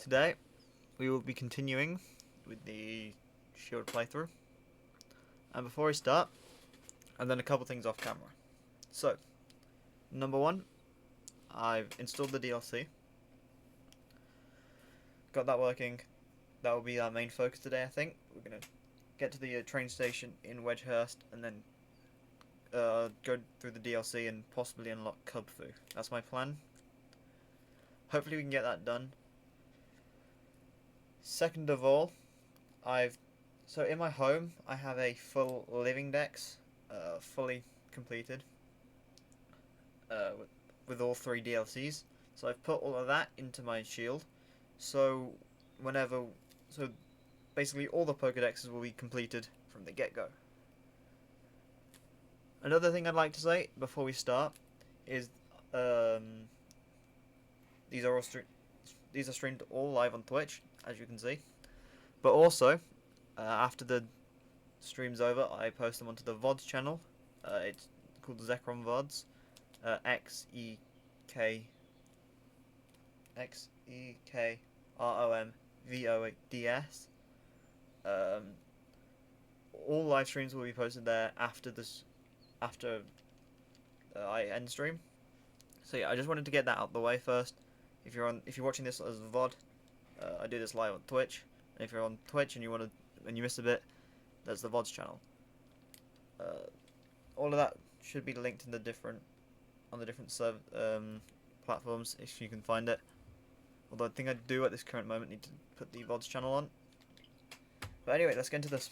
Today we will be continuing with the Shield playthrough. And before we start, I've done a couple things off camera. So, number one, I've installed the DLC. Got that working. That will be our main focus today, I think. We're going to get to the train station in Wedgehurst and then go through the DLC and possibly unlock Cub Fu. That's my plan. Hopefully we can get that done. Second of all, so in my home I have a full living dex, fully completed, with all 3 DLCs. So I've put all of that into my shield. So so basically all the Pokedexes will be completed from the get-go. Another thing I'd like to say before we start is these are streamed all live on Twitch, as you can see. But also, after the stream's over, I post them onto the VOD channel. It's called Zekrom VODs. XEKROMVODS. All live streams will be posted there after I end stream. So yeah, I just wanted to get that out the way first. If you're watching this as a VOD, I do this live on Twitch. And if you're on Twitch and you missed a bit, there's the VODs channel. All of that should be linked in the different platforms if you can find it. Although I think I do at this current moment need to put the VODs channel on. But anyway, let's get into this.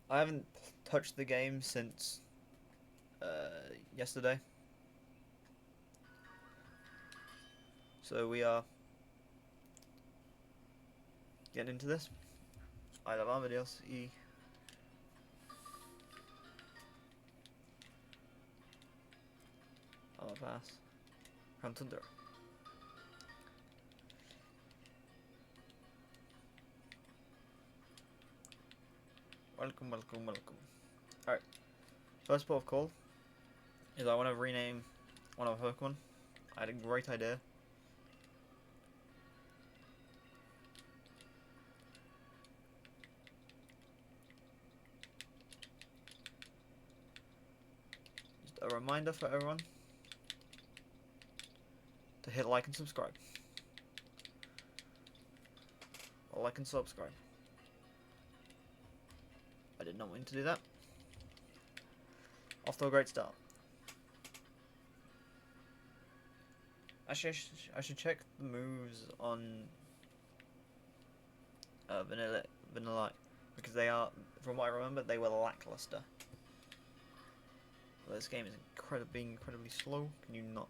I haven't touched the game since yesterday. So we are getting into this. I love Armor DLC. Armor Pass. Crown Tundra. Welcome. Alright. First port of call is I want to rename one of our Pokemon. I had a great idea. Just a reminder for everyone to hit like and subscribe. Or like and subscribe. I did not mean to do that. Off to a great start. Actually, I should check the moves on Vanilla, because they are, from what I remember, they were lackluster. Well, this game is being incredibly slow. Can you not?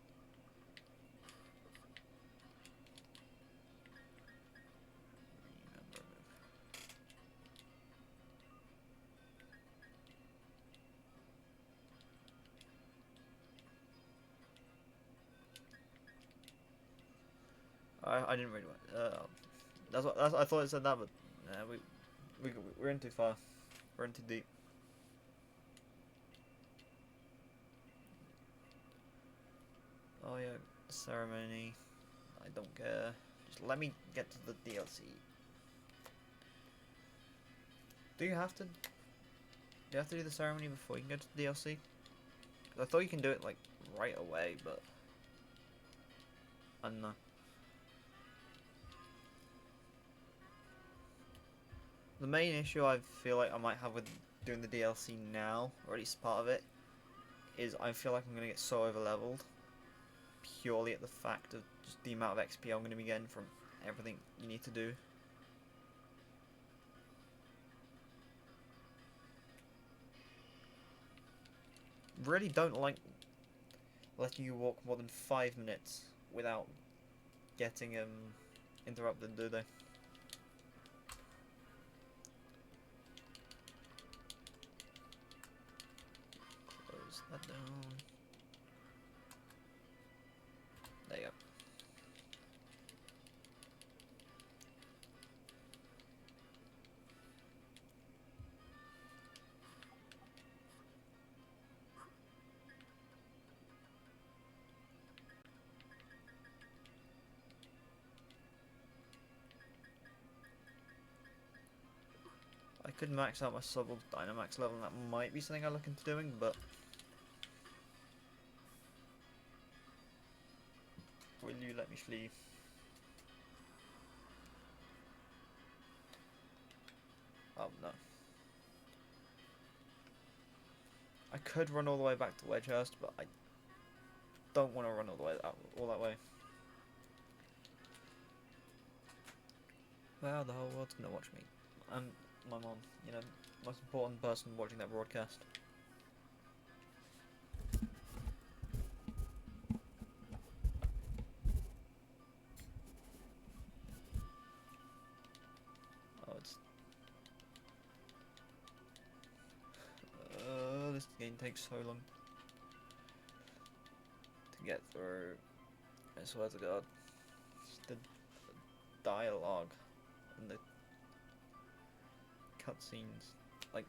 I didn't really. I thought it said that, but we're in too far. We're in too deep. Oh yeah, ceremony. I don't care. Just let me get to the DLC. Do you have to? Do you have to do the ceremony before you can get to the DLC? I thought you can do it like right away, but I don't know. The main issue I feel like I might have with doing the DLC now, or at least part of it, is I feel like I'm going to get so overleveled, purely at the fact of just the amount of XP I'm going to be getting from everything you need to do. Really don't like letting you walk more than 5 minutes without getting interrupted, do they? That down. There you go. could max out my sub Dynamax level, and that might be something I look into doing, but will you let me flee? Oh no. I could run all the way back to Wedgehurst, but I don't want to run all that way. Wow, the whole world's gonna watch me. And my mom, you know, most important person watching that broadcast. Oh, it's... this game takes so long to get through. I swear to God. It's the dialogue and the cutscenes. Like,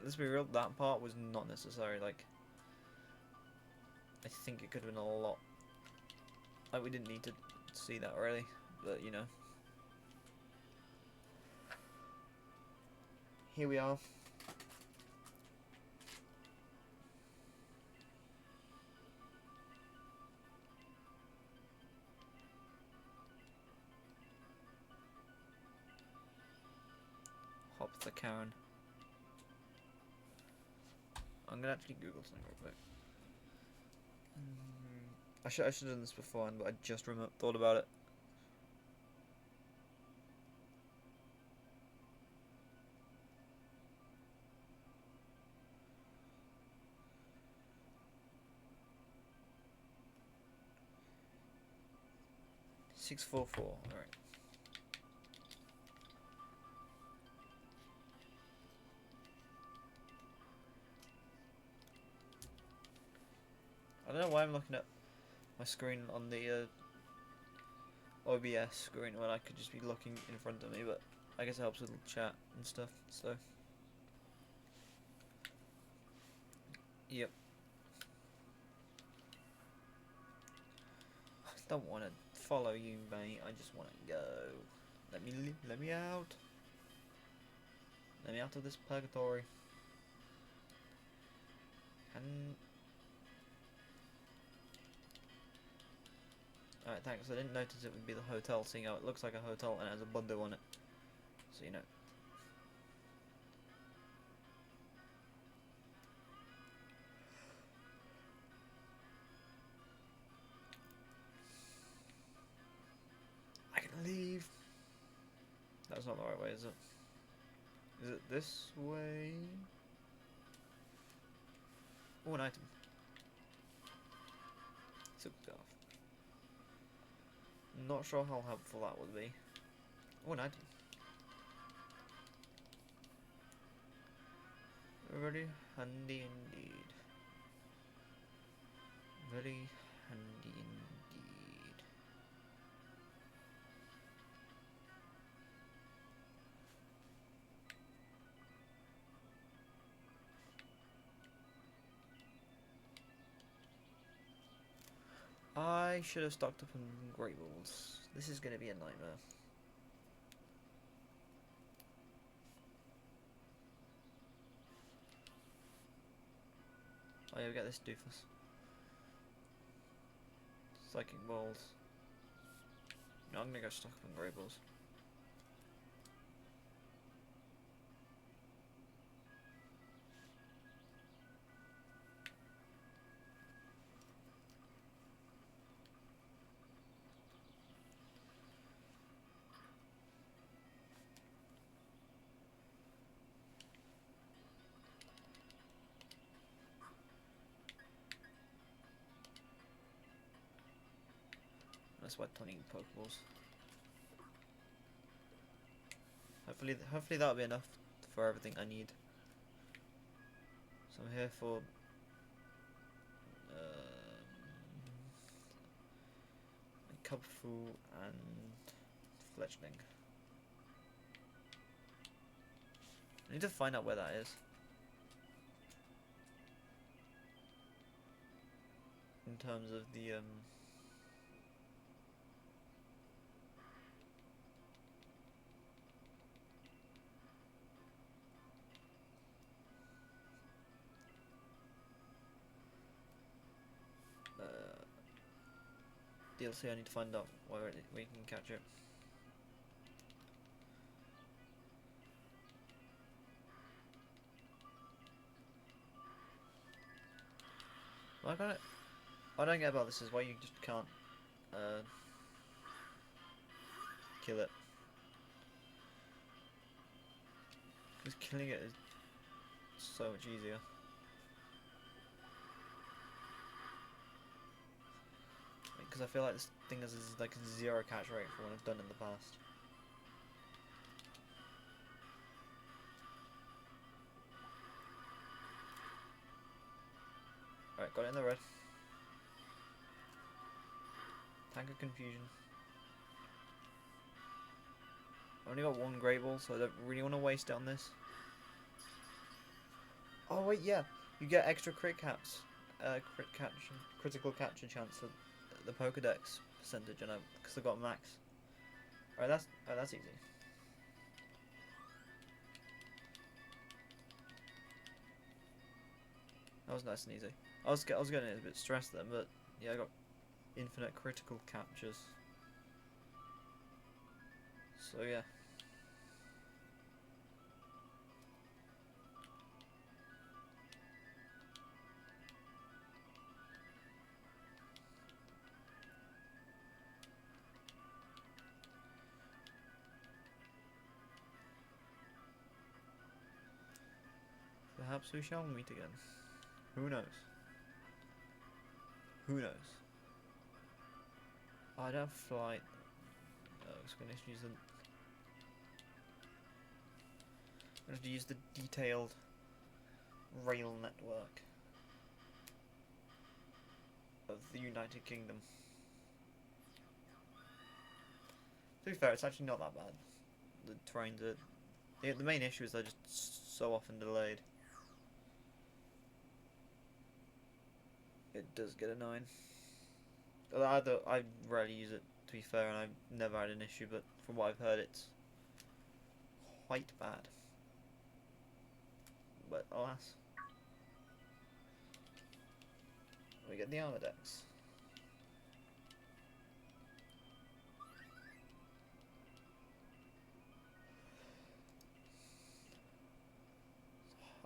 let's be real, that part was not necessary. Like, I think it could have been a lot. Like, we didn't need to see that really, but you know. Here we are. Hop the Karen. I'm gonna actually Google something real quick. I should have done this before, but I just thought about it. $644. All right. I don't know why I'm looking at my screen on the OBS screen when I could just be looking in front of me, but I guess it helps with chat and stuff, so. Yep. I don't want to follow you, mate. I just want to go. Let me out. Let me out of this purgatory. And alright, thanks. I didn't notice it would be the hotel, seeing how it looks like a hotel and it has a bundle on it. So you know. I can leave. That's not the right way, is it? Is it this way? Oh, an item. Silk scarf. Not sure how helpful that would be. Oh, an item. Very handy indeed. Very handy indeed. I should have stocked up on Great Balls. This is going to be a nightmare. Oh yeah, we got this doofus. Psychic Balls. No, I'm going to go stock up on Great Balls. That's why 20 Pokeballs. Hopefully that'll be enough for everything I need. So I'm here for Cubfu and Fletchling. I need to find out where that is. In terms of the DLC. I need to find out where we can catch it. Well, what I don't get about this is why you just can't kill it. Because killing it is so much easier. Because I feel like this thing has like a 0 catch rate for what I've done in the past. Alright, got it in the red. Tank of Confusion. I only got 1 Great Ball, so I don't really want to waste it on this. Oh wait, yeah, you get extra critical capture chance at the Pokedex percentage, and because I got max. Alright, that's easy. That was nice and easy. I was getting a bit stressed then, but yeah, I got infinite critical captures. So yeah. Perhaps we shall meet again. Who knows? Who knows? Oh, I don't have flight. Oh, I was going to use I'm going to use the detailed rail network of the United Kingdom. To be fair, it's actually not that bad. The trains are... The main issue is they're just so often delayed. It does get annoying. I rarely use it, to be fair, and I've never had an issue, but from what I've heard, it's quite bad. But alas, we get the armor decks.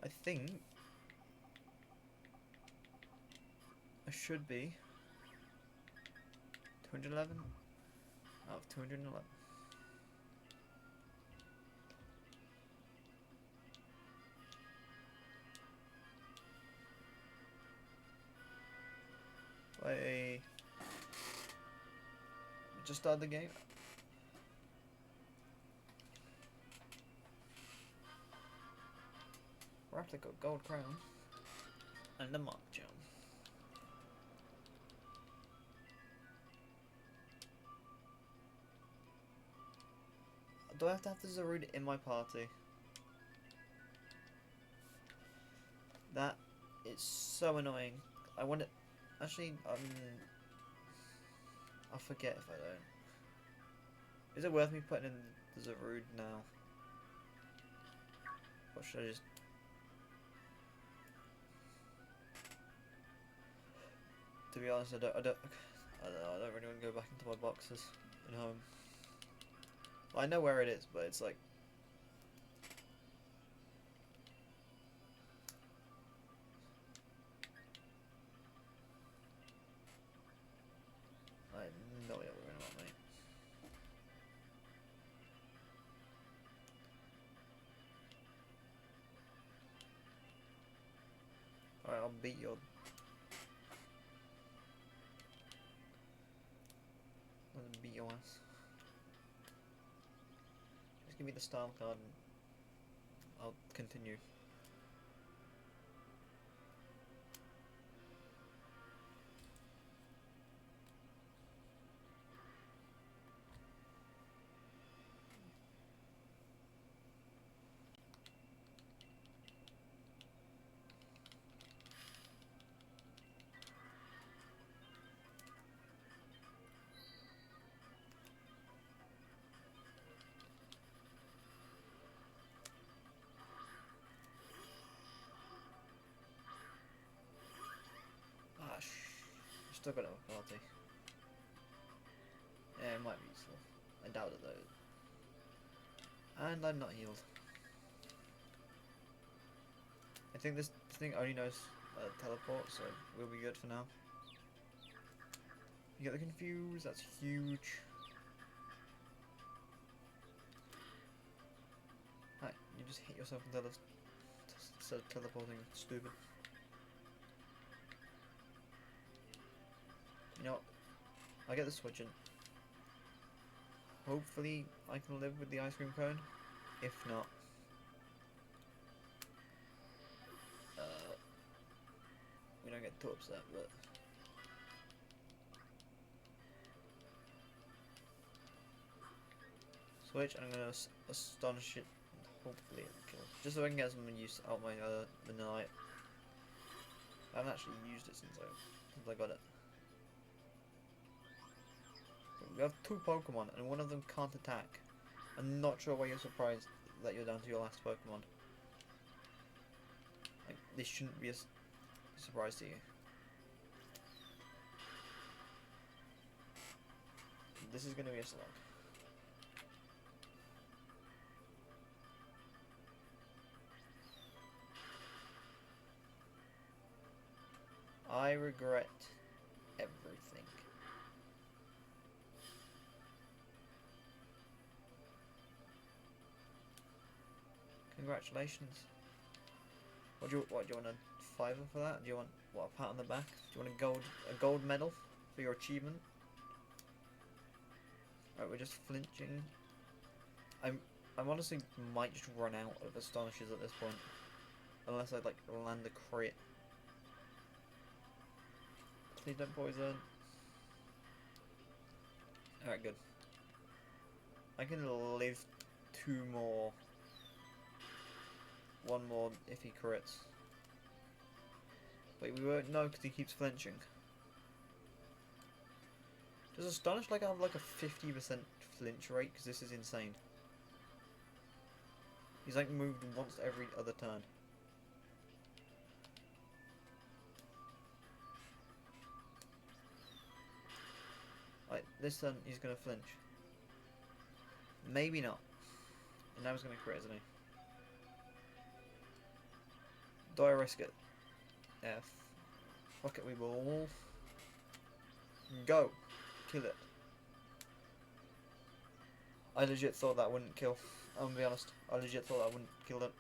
I think I should be 211 out of 211. I just started the game. Replica gold crown and a mark gem. Do I have to have the Zarude in my party? That is so annoying. I want it. Actually, I'll forget if I don't. Is it worth me putting in the Zarude now? Or should I just... To be honest, I don't know, I don't really want to go back into my boxes at home. Well, I know where it is, but it's like... I have no idea what we're about, mate. Alright, I'll beat your... I'll beat your ass. Just give me the style card and I'll continue. Ah, still got a party. it might be useful. I doubt it though. And I'm not healed. I think this thing only knows teleport, so we'll be good for now. You get the confused, that's huge. Right, you just hit yourself instead of teleporting, stupid. You know what? I'll get the switch in. Hopefully I can live with the ice cream cone. If not, we don't get too upset, but switch, I'm gonna astonish it and hopefully it'll kill. Just so I can get some use out my vanilla. I haven't actually used it since I got it. We have 2 Pokemon and one of them can't attack. I'm not sure why you're surprised that you're down to your last Pokemon. Like, this shouldn't be a surprise to you. This is going to be a slog. I regret everything. Congratulations. What do you want a $5 for that? Do you want a pat on the back? Do you want a gold medal for your achievement? Right, we're just flinching. I'm honestly might just run out of astonishes at this point. Unless I like land a crit. Please don't poison. Alright, good. I can live 2 more. 1 more if he crits. Wait, we won't know because he keeps flinching. Does Astonish like have like a 50% flinch rate? Because this is insane. He's like moved once every other turn. Like this turn he's gonna flinch. Maybe not. And now he's gonna crit, isn't he? Do I risk it? Yeah. Fuck it, we will. Go. Kill it. I legit thought that wouldn't kill. I'm gonna be honest. I legit thought that wouldn't kill it.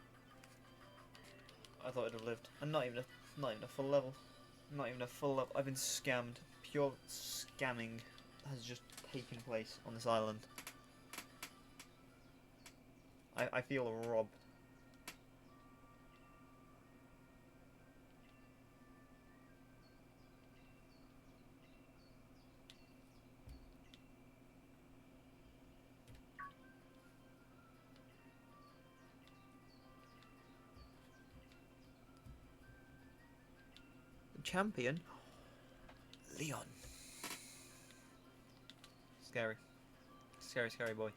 I thought it'd have lived. And not even a full level. Not even a full level. I've been scammed. Pure scamming has just taken place on this island. I feel robbed. Champion? Leon. Scary. Scary, scary boy.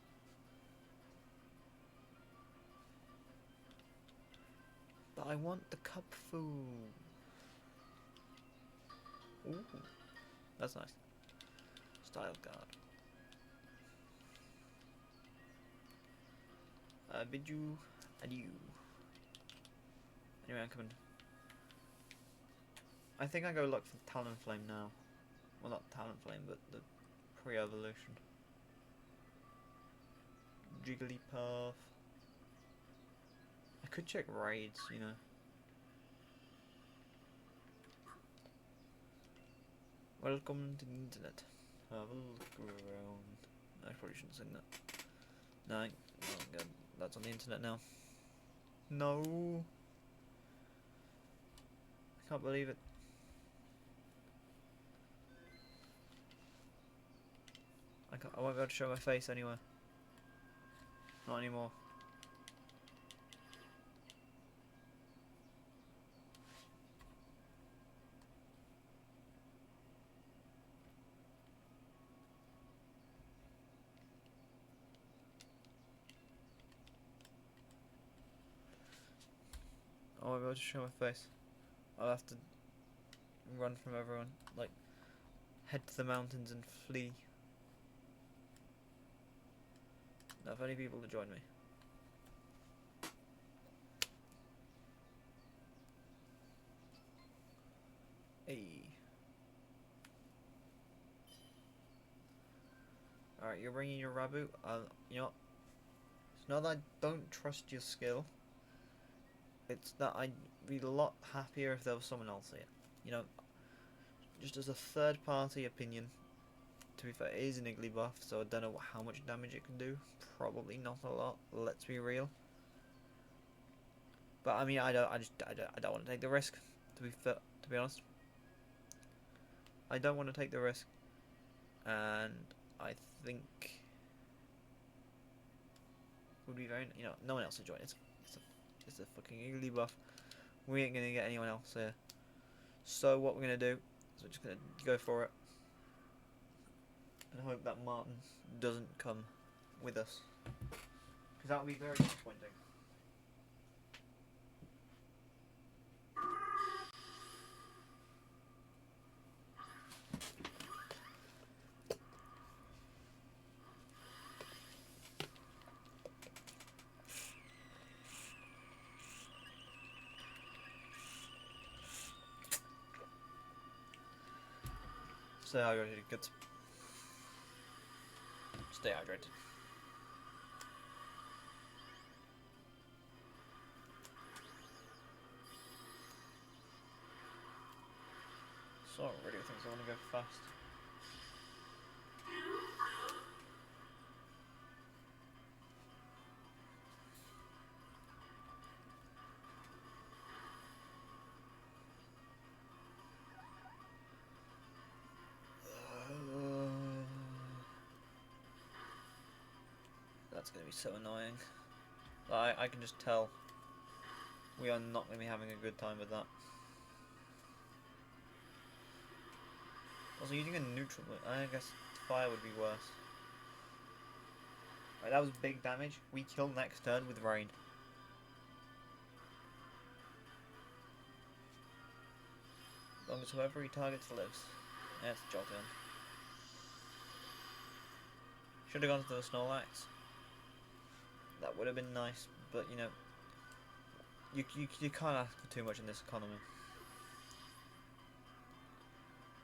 But I want the cup food. Ooh. That's nice. Style guard. Bid you adieu. Anyway, I'm coming. I think I go look for Talonflame now. Well, not Talonflame, but the pre-evolution. Jigglypuff. I could check raids, you know. Welcome to the internet. Have a look around. I probably shouldn't sing that. No, oh god, that's on the internet now. No. I can't believe it. I won't be able to show my face anywhere. Not anymore. I won't be able to show my face. I'll have to run from everyone. Like, head to the mountains and flee. Not any people to join me. Hey. Alright, you're bringing your Rabu. You know, it's not that I don't trust your skill. It's that I'd be a lot happier if there was someone else here. You know, just as a third party opinion. To be fair, it is an Iggly buff, so I don't know how much damage it can do. Probably not a lot. Let's be real. But I mean, I don't want to take the risk. To be honest, I don't want to take the risk, and I think would be very. You know, no one else will join. It's a fucking Iggly buff. We ain't gonna get anyone else here. So what we're gonna do is we're just gonna go for it. And hope that Martin doesn't come with us, because that would be very disappointing. Stay hydrated, kids. Stay hydrated. So already thinks I want to go fast. That's going to be so annoying. I can just tell we are not going to be having a good time with that. Also, using a neutral, I guess fire would be worse. Right, that was big damage. We kill next turn with rain. As long as whoever he targets lives. Yeah, it's Jolteon. Should have gone to the Snorlax. That would have been nice, but you know, you can't ask for too much in this economy.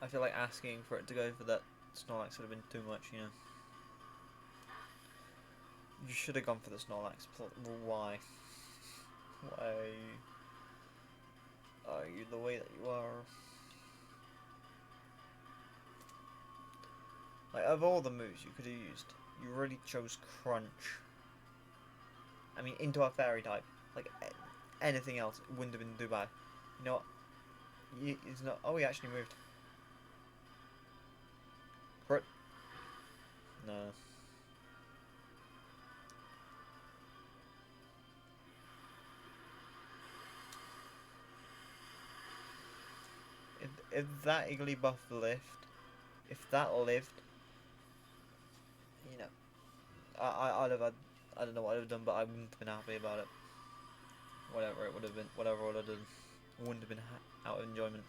I feel like asking for it to go for that Snorlax would have been too much, you know. You should have gone for the Snorlax. Why? Why are you the way that you are? Like, of all the moves you could have used, you really chose Crunch. I mean, into a Fairy type. Like, anything else wouldn't have been too bad. You know what? It's not. Oh, he actually moved. Crit. No. If that Iggly buff lived, if that lived, you know, I'd have had, I don't know what I'd have done, but I wouldn't have been happy about it. Whatever it would have been, whatever I would have done, wouldn't have been out of enjoyment.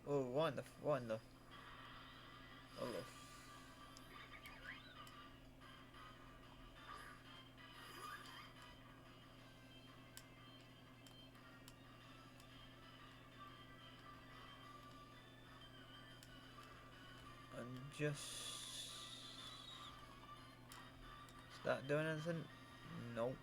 Oh, what in the, oh. I'm just, is that doing anything? Nope.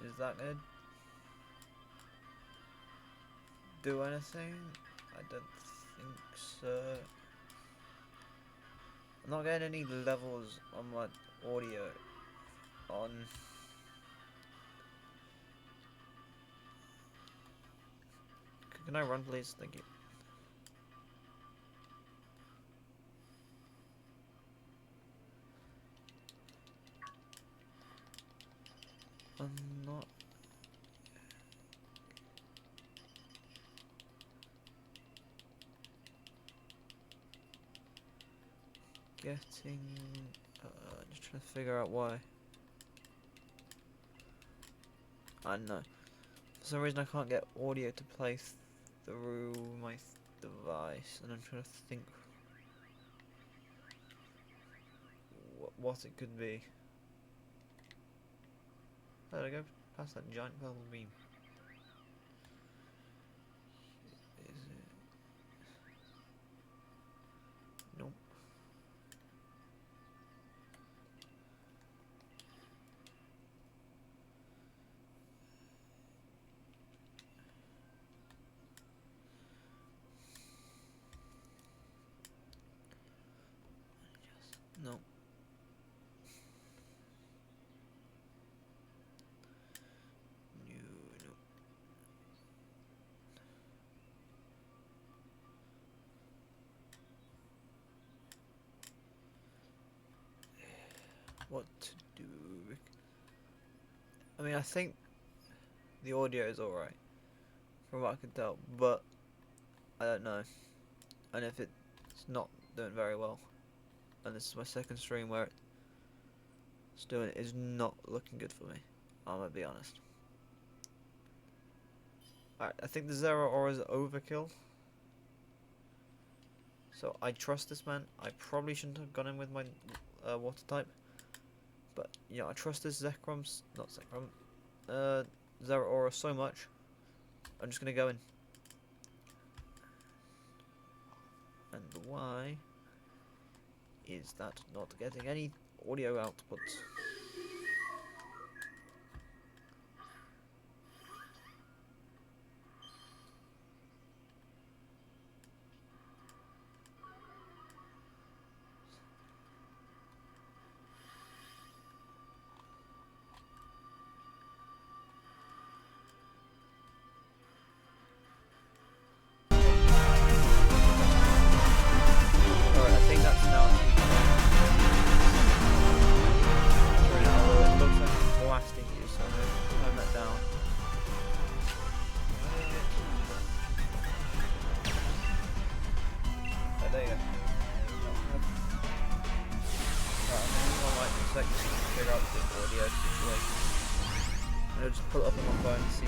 Is that good? do anything? I don't think so. I'm not getting any levels on my audio on. Can I run, please? Thank you. I'm not getting. Just trying to figure out why. I don't know. For some reason, I can't get audio to play through my device, and I'm trying to think what it could be. There I go, past that giant purple beam. Is it? Nope. No. No. What to do? I mean, I think the audio is alright, from what I can tell, but I don't know. And if it's not doing very well, and this is my second stream where it's doing it, is not looking good for me. I'm gonna be honest. Alright, I think the Zero Aura is overkill. So I trust this man. I probably shouldn't have gone in with my water type. But, yeah, I trust this Zero Aura so much. I'm just gonna go in. And why is that not getting any audio outputs? I'll just pull it up on my phone and see.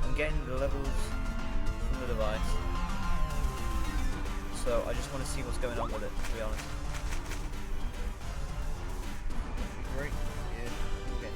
I'm getting the levels from the device, so I just want to see what's going on with it, to be honest. Great. Yeah. Okay.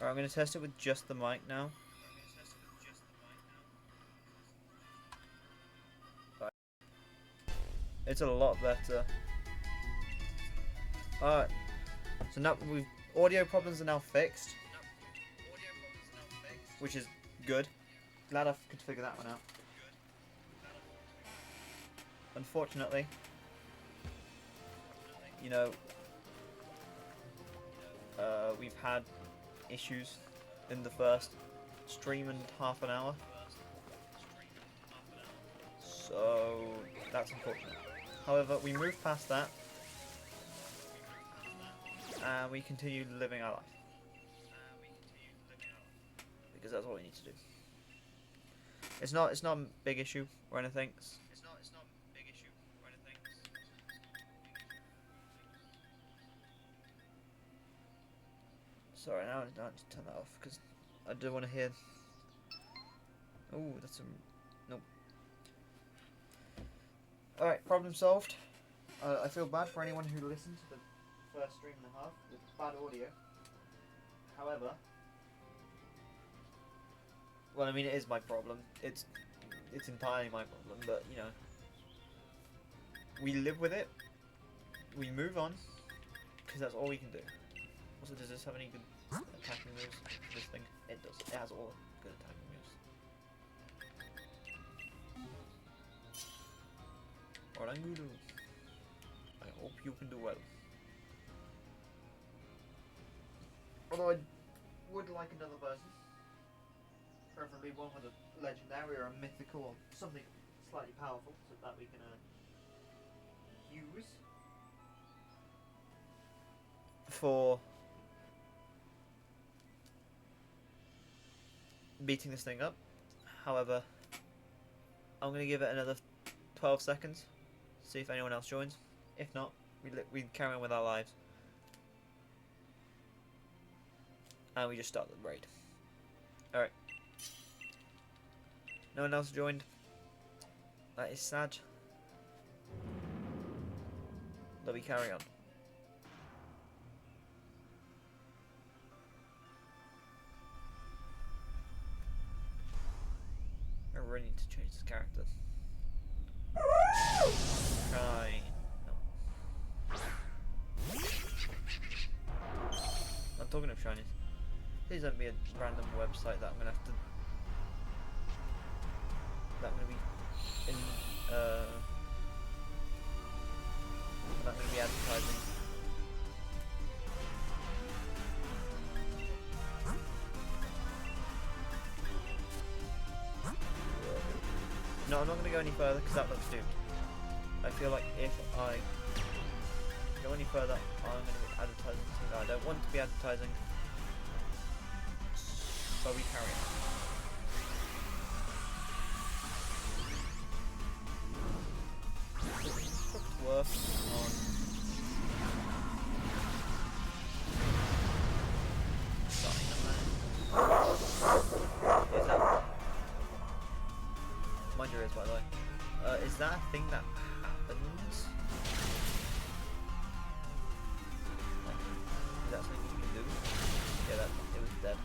Alright, I'm going to test it with just the mic now. Right. It's a lot better. Alright, so now audio problems are now fixed, which is good. Glad I could figure that one out. Unfortunately, you know, we've had issues in the first stream and half an hour, so that's unfortunate. However, we moved past that and we continued living our life. because that's all we need to do. It's not a big issue or anything. Sorry, now I need to turn that off because I do want to hear. Oh, that's a nope. All right, problem solved. I feel bad for anyone who listened to the first stream and a half with bad audio. However, well, I mean, it is my problem. It's entirely my problem, but you know, we live with it. We move on because that's all we can do. Also, does this have any good attacking moves? This thing, it does. It has all good attacking moves. Orangudu, I hope you can do well. Although I would like another version, preferably one with a legendary or a mythical or something slightly powerful, so that we can use for beating this thing up. However, I'm going to give it another 12 seconds, see if anyone else joins. If not, we carry on with our lives. And we just start the raid. Alright. No one else joined. That is sad. But we carry on. I really need to change this character. Try. No. I'm talking of shinies. Please don't be a random website that I'm gonna have to. That I'm gonna be in. That I'm gonna be advertising. No, I'm not gonna go any further because that looks doomed. I feel like if I go any further, I'm gonna be advertising something that I don't want to be advertising. So we carry on. Work on is that mind your ears, by the way. Is that a thing that happens? Is that something you can do? Yeah, that it was dead.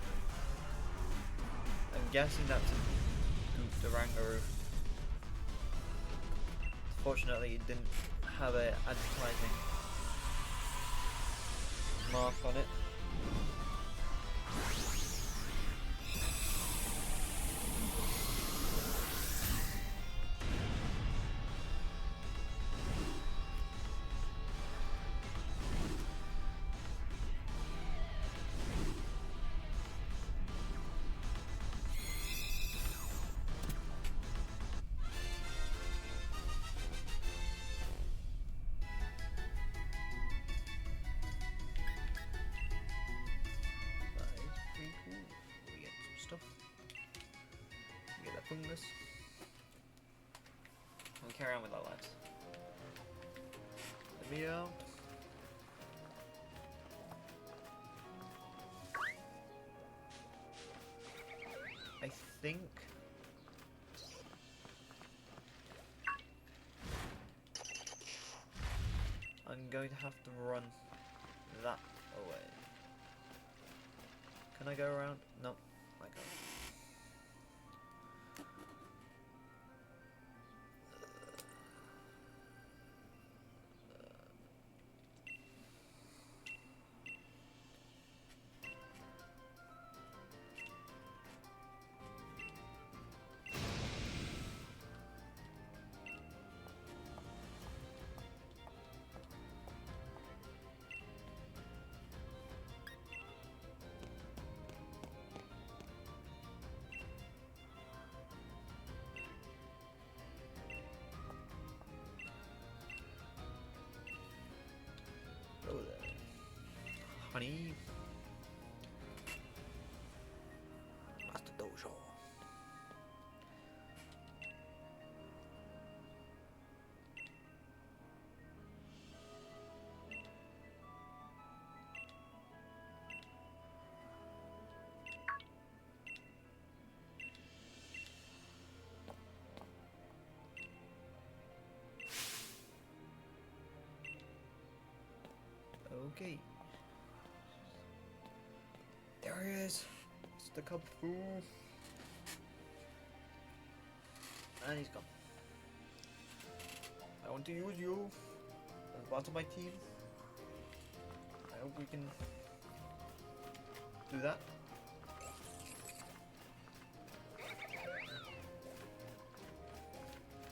I'm guessing that's a goof the Rangaroo. Fortunately, it didn't have a advertising mark on it. Fungus. We'll carry on with our lives. Let me out. I think I'm going to have to run that away. Can I go around? No, I can't. Okay. There he is. It's the Cub Fu. And he's gone. I want to use you as part of my team. I hope we can do that.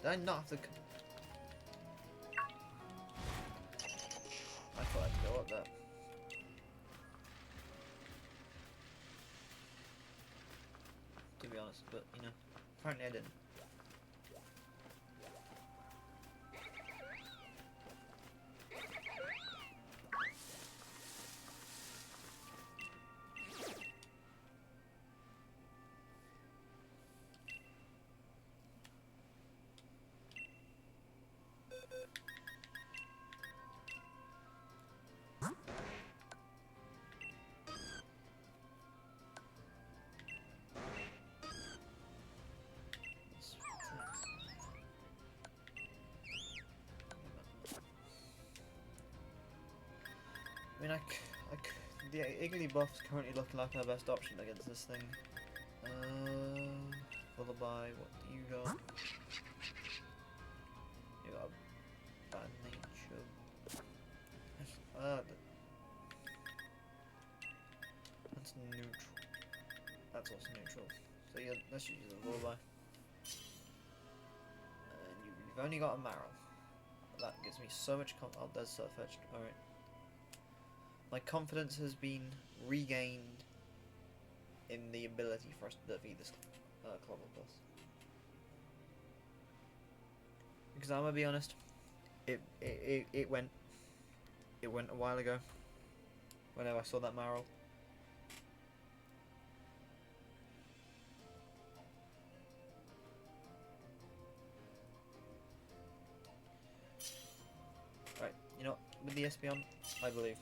Did I not have to... I thought I had to go up there. To be honest, but you know, apparently I didn't. I mean, the Iggly buff's currently looking like our best option against this thing. Followed by, what do you got? You got bad nature. That's neutral. That's also neutral. So yeah, let's use a lullaby. And you've only got a Marrow. That gives me so much oh, there's Surfetched. Alright. My confidence has been regained in the ability for us to defeat this Clobbopus. Because I'm gonna be honest, it went a while ago. Whenever I saw that Marrow. Right, you know, with the Espeon, I believe.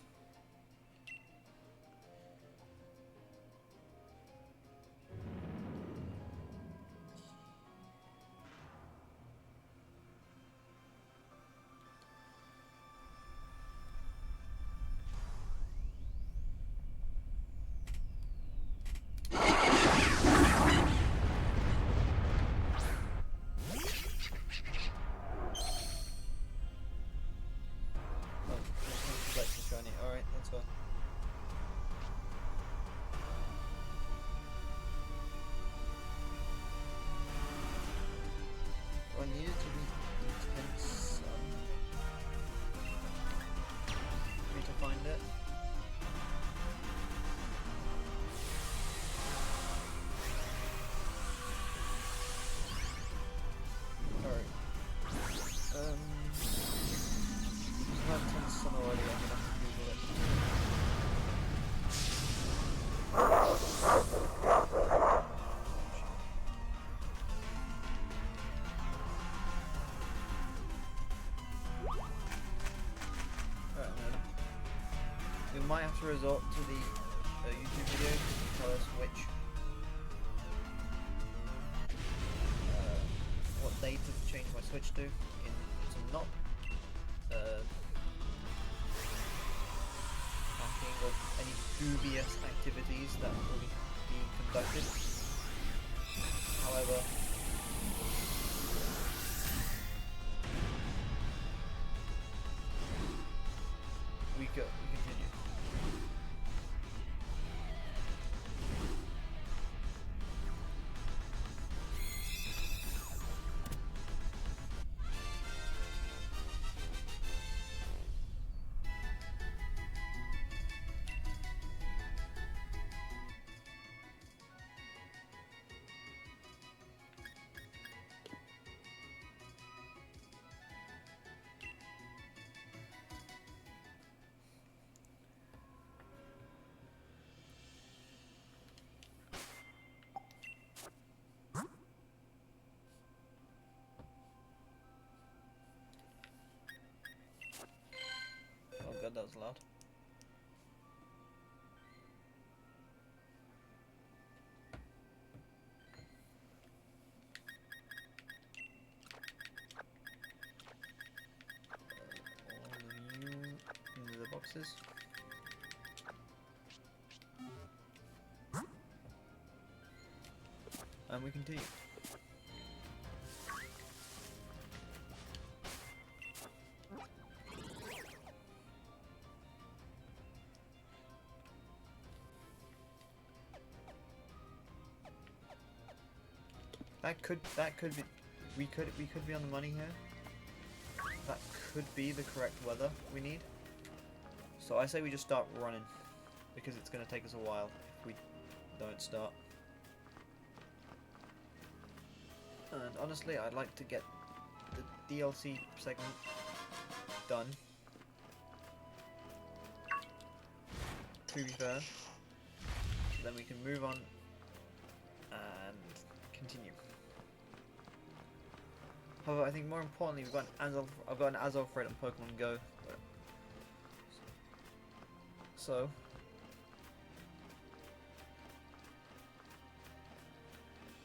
Alright, that's fine. I needed to be intense for me to find it. Alright. It's not intense sun already, I'm gonna have to Google it. We might have to resort to the YouTube video to tell us which what date to change my Switch to in some not hacking or any dubious activities that will be conducted. However, we continue. Oh god, that was loud. All the new into the boxes. And we continue. That could be, we could be on the money here. That could be the correct weather we need. So I say we just start running, because it's going to take us a while if we don't start. And honestly, I'd like to get the DLC segment done, to be fair. So then we can move on and continue. However, I think more importantly, I've got an Azulfred on Pokemon Go. So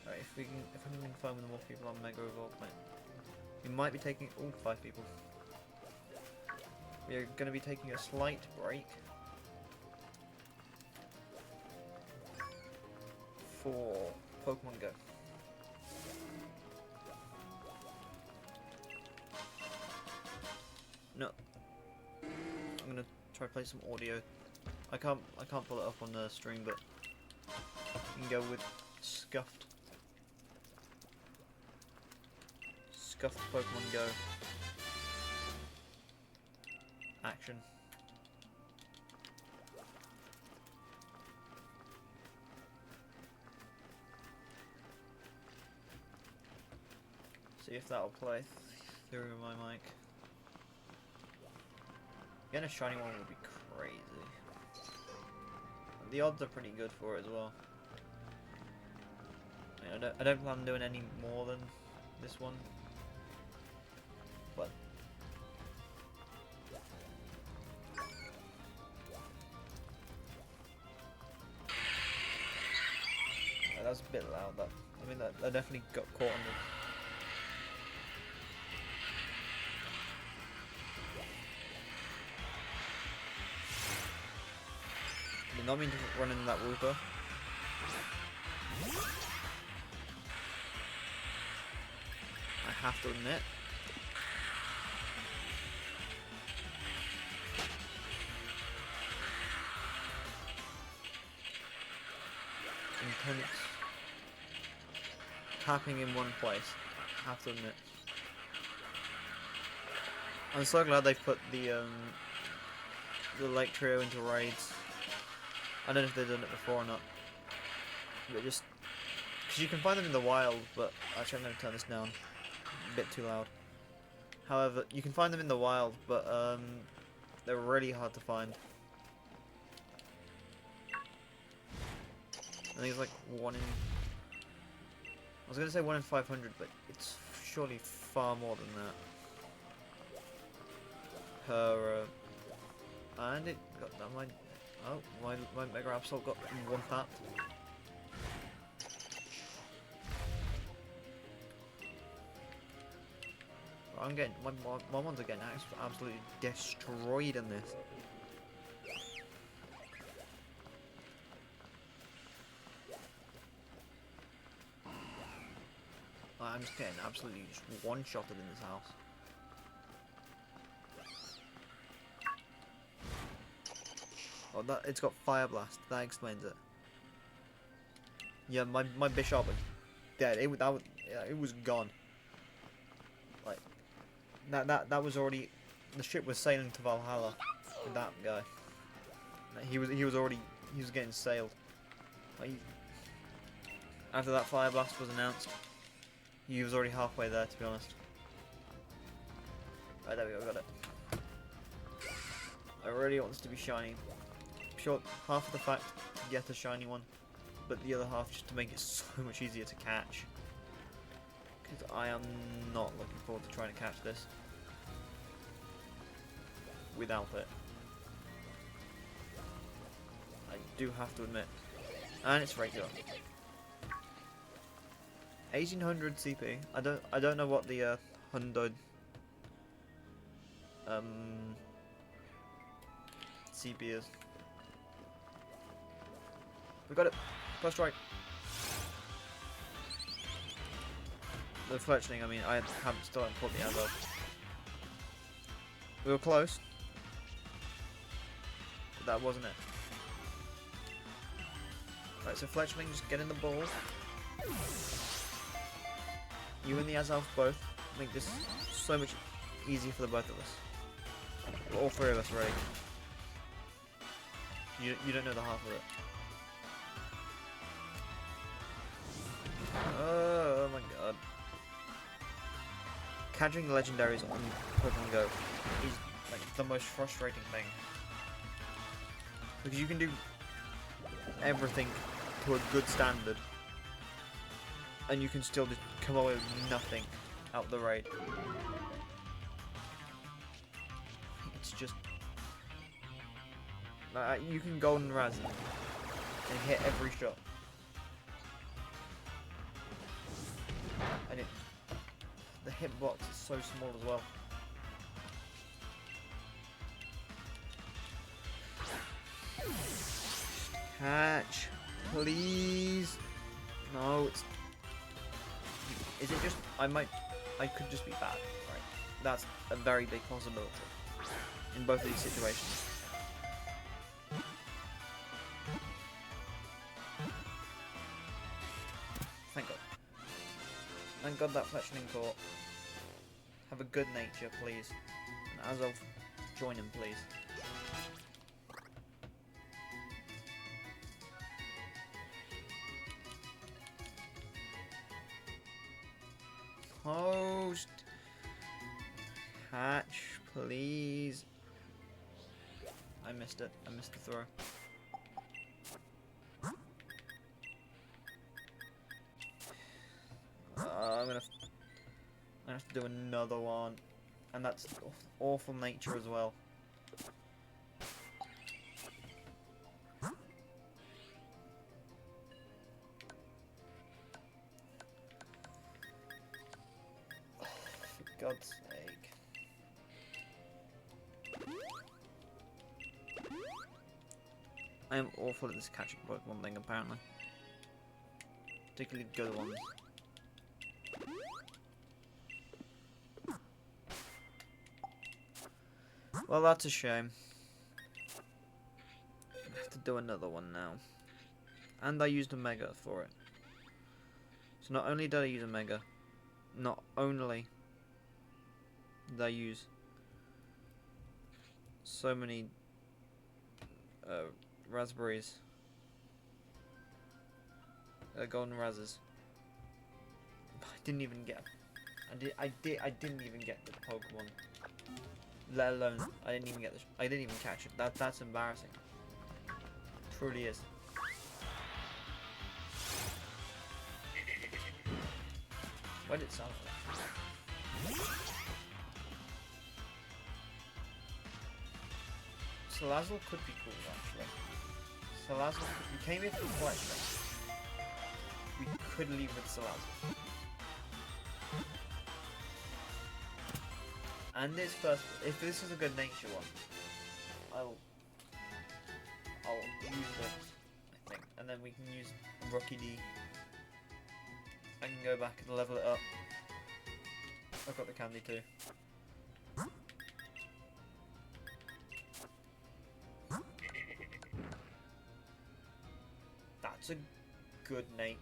alright, if I can confirm with more people on Mega Evolve, we might be taking all 5 people. We are going to be taking a slight break for Pokemon Go. No, I'm gonna try to play some audio. I can't pull it up on the stream, but you can go with Scuffed Pokemon Go action. See if that'll play through my mic. Getting a shiny one would be crazy. The odds are pretty good for it as well. I don't plan on doing any more than this one, but that was a bit loud. That I mean, that definitely got caught on the. Did not mean to run into that Wooper. I have to admit. Intense tapping in one place. I have to admit. I'm so glad they put the Lake Trio into raids. I don't know if they've done it before or not. But just because you can find them in the wild, but actually I'm going to turn this down. A bit too loud. However, you can find them in the wild, but they're really hard to find. I think it's like 1 in... I was going to say 1 in 500, but it's surely far more than that. And it got that my... Oh, my Mega Absol got one tap. I'm getting... My ones are getting absolutely destroyed in this. I'm just getting absolutely just one-shotted in this house. Oh, it's got Fire Blast. That explains it. Yeah, my Bishop was dead. It was gone. Like that was already, the ship was sailing to Valhalla with that guy. He was getting sailed. Like, after that Fire Blast was announced, he was already halfway there, to be honest. Right, there we go, got it. I really want this to be shiny. Sure, half of the fact to get a shiny one, but the other half just to make it so much easier to catch. Because I am not looking forward to trying to catch this without it. I do have to admit. And it's regular. 1800 CP. I don't know what the 100 CP is. We got it. First strike. The Fletchling, I mean, I still haven't caught the Azov. We were close. But that wasn't it. Right, so Fletchling, just get in the ball. You and the Azov both make this so much easier for the both of us. All three of us, right? You don't know the half of it. Oh my god. Catching legendaries on Pokemon Go is like the most frustrating thing. Because you can do everything to a good standard. And you can still just come away with nothing out the raid. It's just... you can golden raz and hit every shot. And the hitbox is so small as well. Catch, please. No, it's... Is it just... I could just be bad, right? That's a very big possibility in both of these situations. Thank God. Thank God that Fletchling caught. Have a good nature, please. And Azov, join him, please. Post. Catch, please. I missed it. I missed the throw. I'm gonna have to do another one, and that's awful nature as well. For God's sake. I am awful at this catching Pokemon thing, apparently. Particularly good ones. Well, that's a shame. I have to do another one now. And I used a Mega for it. So not only did I use a Mega, not only did I use so many raspberries, golden razzes, I didn't even get. I didn't even get the Pokemon. Let alone, I didn't even get I didn't even catch it. That's embarrassing. It truly is. Why did it sound like that? Salazzle could be cool, actually. Salazzle, we came here for Fletchling. We could leave with Salazzle. And this first, if this is a good nature one, I'll use it, I think, and then we can use Rocky D. I can go back and level it up. I've got the candy too. That's a good Nate.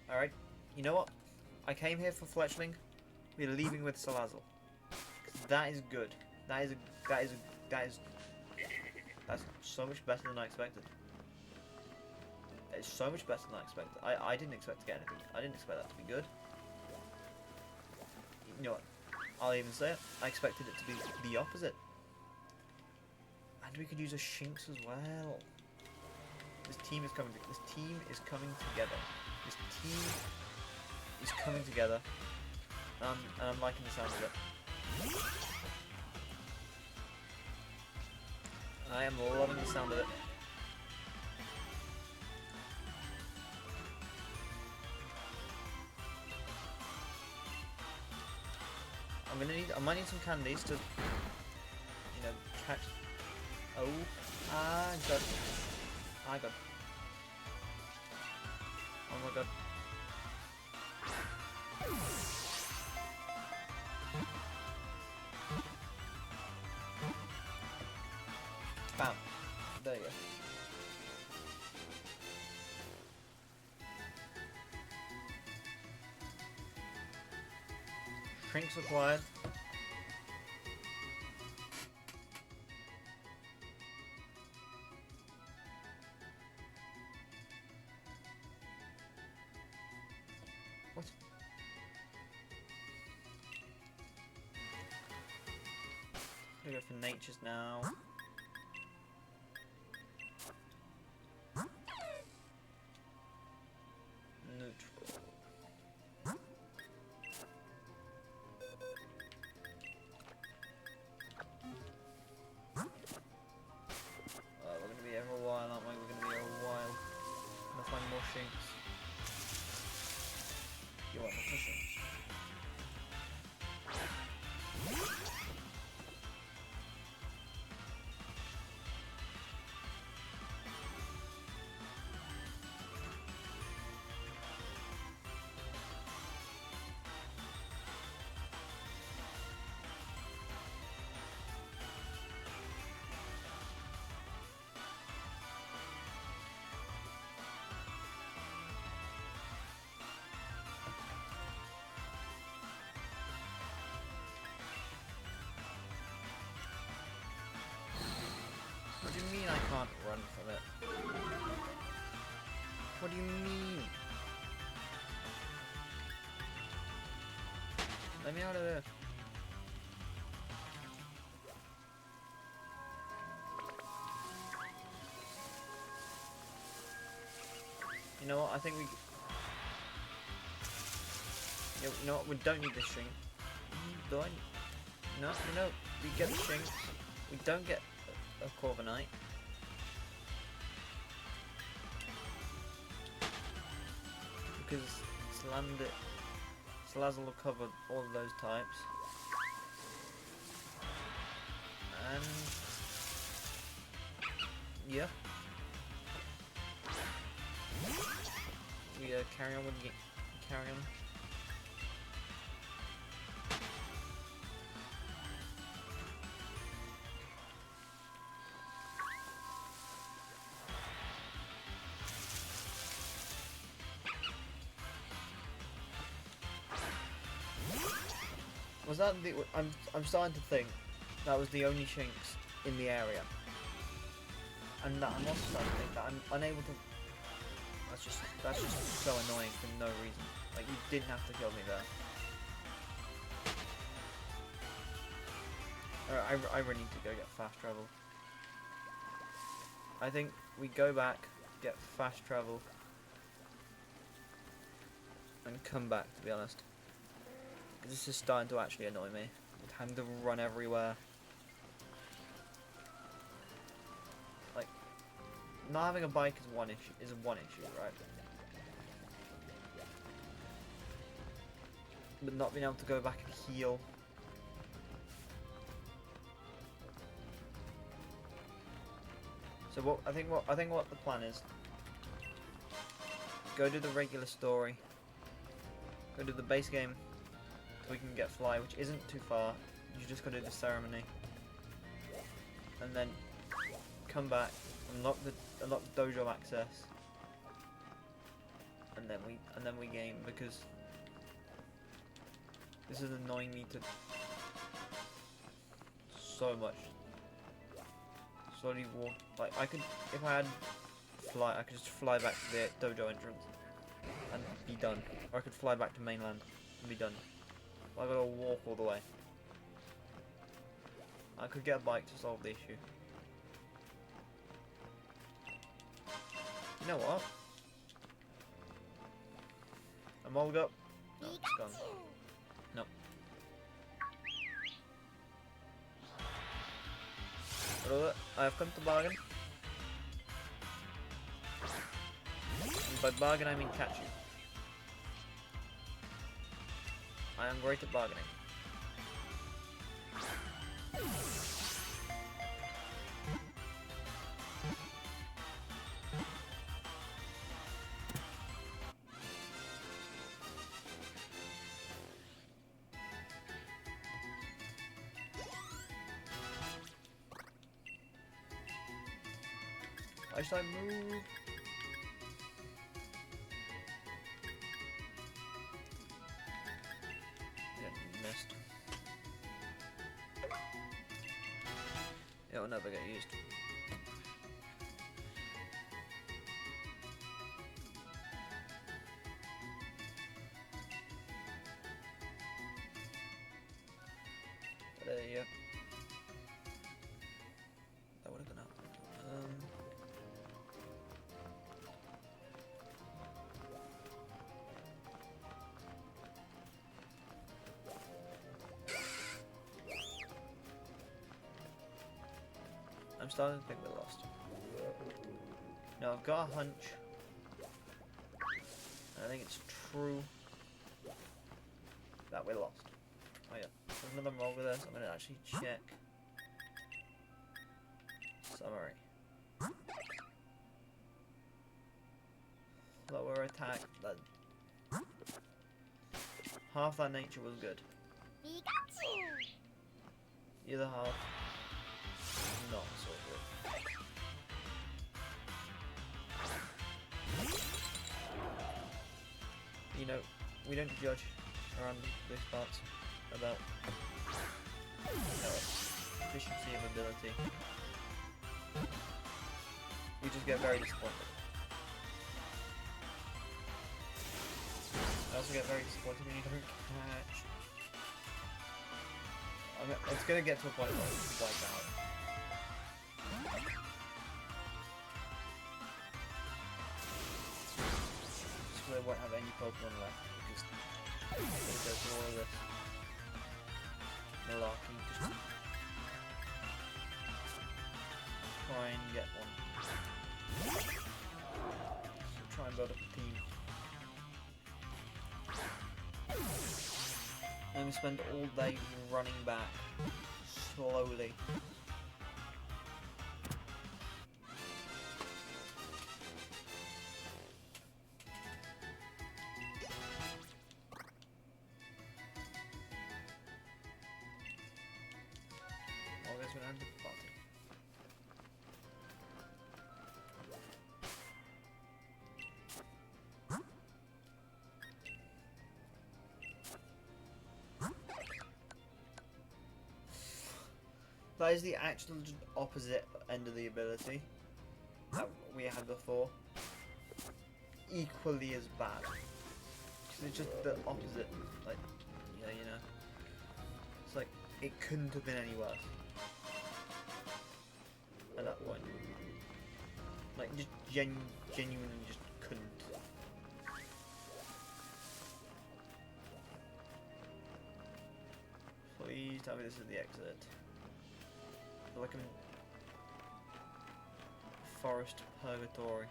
Alright, you know what? I came here for Fletchling. We're leaving with Salazzle. That is good. That's so much better than I expected. It's so much better than I expected. I didn't expect to get anything. I didn't expect that to be good. You know what? I'll even say it. I expected it to be the opposite. And we could use a Shinx as well. This team is coming. This team is coming together. This team is coming together. And I'm liking the sound of it. I am loving the sound of it. I might need some candies to, catch. Oh, God. God. Oh my God. There you go. Shrinks required. What? I'm gonna go for natures now. Neutral. We're gonna be here for a while, aren't we? We're gonna be here a while. Gonna find more shinks. You want the shinks? What do you mean I can't run from it? What do you mean? Let me out of there. You know what? I think we. You know what? We don't need this shrink. Do I? No, no. We get the shrink. We don't get a Corviknight. Because Salazzle will cover all of those types. And yeah. We carry on with the carry on. Was that the? I'm starting to think that was the only Shinx in the area, and that I'm also starting to think that I'm unable to. That's just so annoying for no reason. Like, you didn't have to kill me there. Alright, I really need to go get fast travel. I think we go back, get fast travel, and come back, to be honest. This is starting to actually annoy me. Having to run everywhere. Like, not having a bike is one issue, right? But not being able to go back and heal. So I think what the plan is. Go do the regular story. Go do the base game. So we can get Fly, which isn't too far. You just gotta do the ceremony. And then come back, unlock dojo access. And then we game, because this is annoying me to so much. Slowly walk, like I could, if I had Fly, I could just fly back to the dojo entrance and be done. Or I could fly back to mainland and be done. I gotta walk all the way. I could get a bike to solve the issue. You know what? A Mulgup? No, it's gone. Nope. Brother, I have come to bargain. And by bargain I mean catch you. I am great at bargaining. Ice type move. Yeah, missed. It'll never get used. There you go. That would have gone out. I'm starting to think we're lost. Now I've got a hunch. And I think it's true that we're lost. Oh yeah, there's nothing wrong with this. I'm gonna actually check. Summary. Lower attack. That half that nature was good. The other half, not so good. You know, we don't judge around these parts about efficiency of ability. We just get very disappointed. I also get very disappointed when you don't catch. It's gonna get to a point where it's wiped out. Just really won't have any Pokemon left because I'm gonna go through all of this malarkey just to try and get one. So try and build up a team. And we spend all day running back slowly. Oh, guess we're end the party. That is the actual opposite end of the ability that we had before. Equally as bad. Because it's just the opposite. Like, yeah, you know. It's like, it couldn't have been any worse. At that point. Like, just genuinely just couldn't. Please tell me this is the exit. Like a forest purgatory.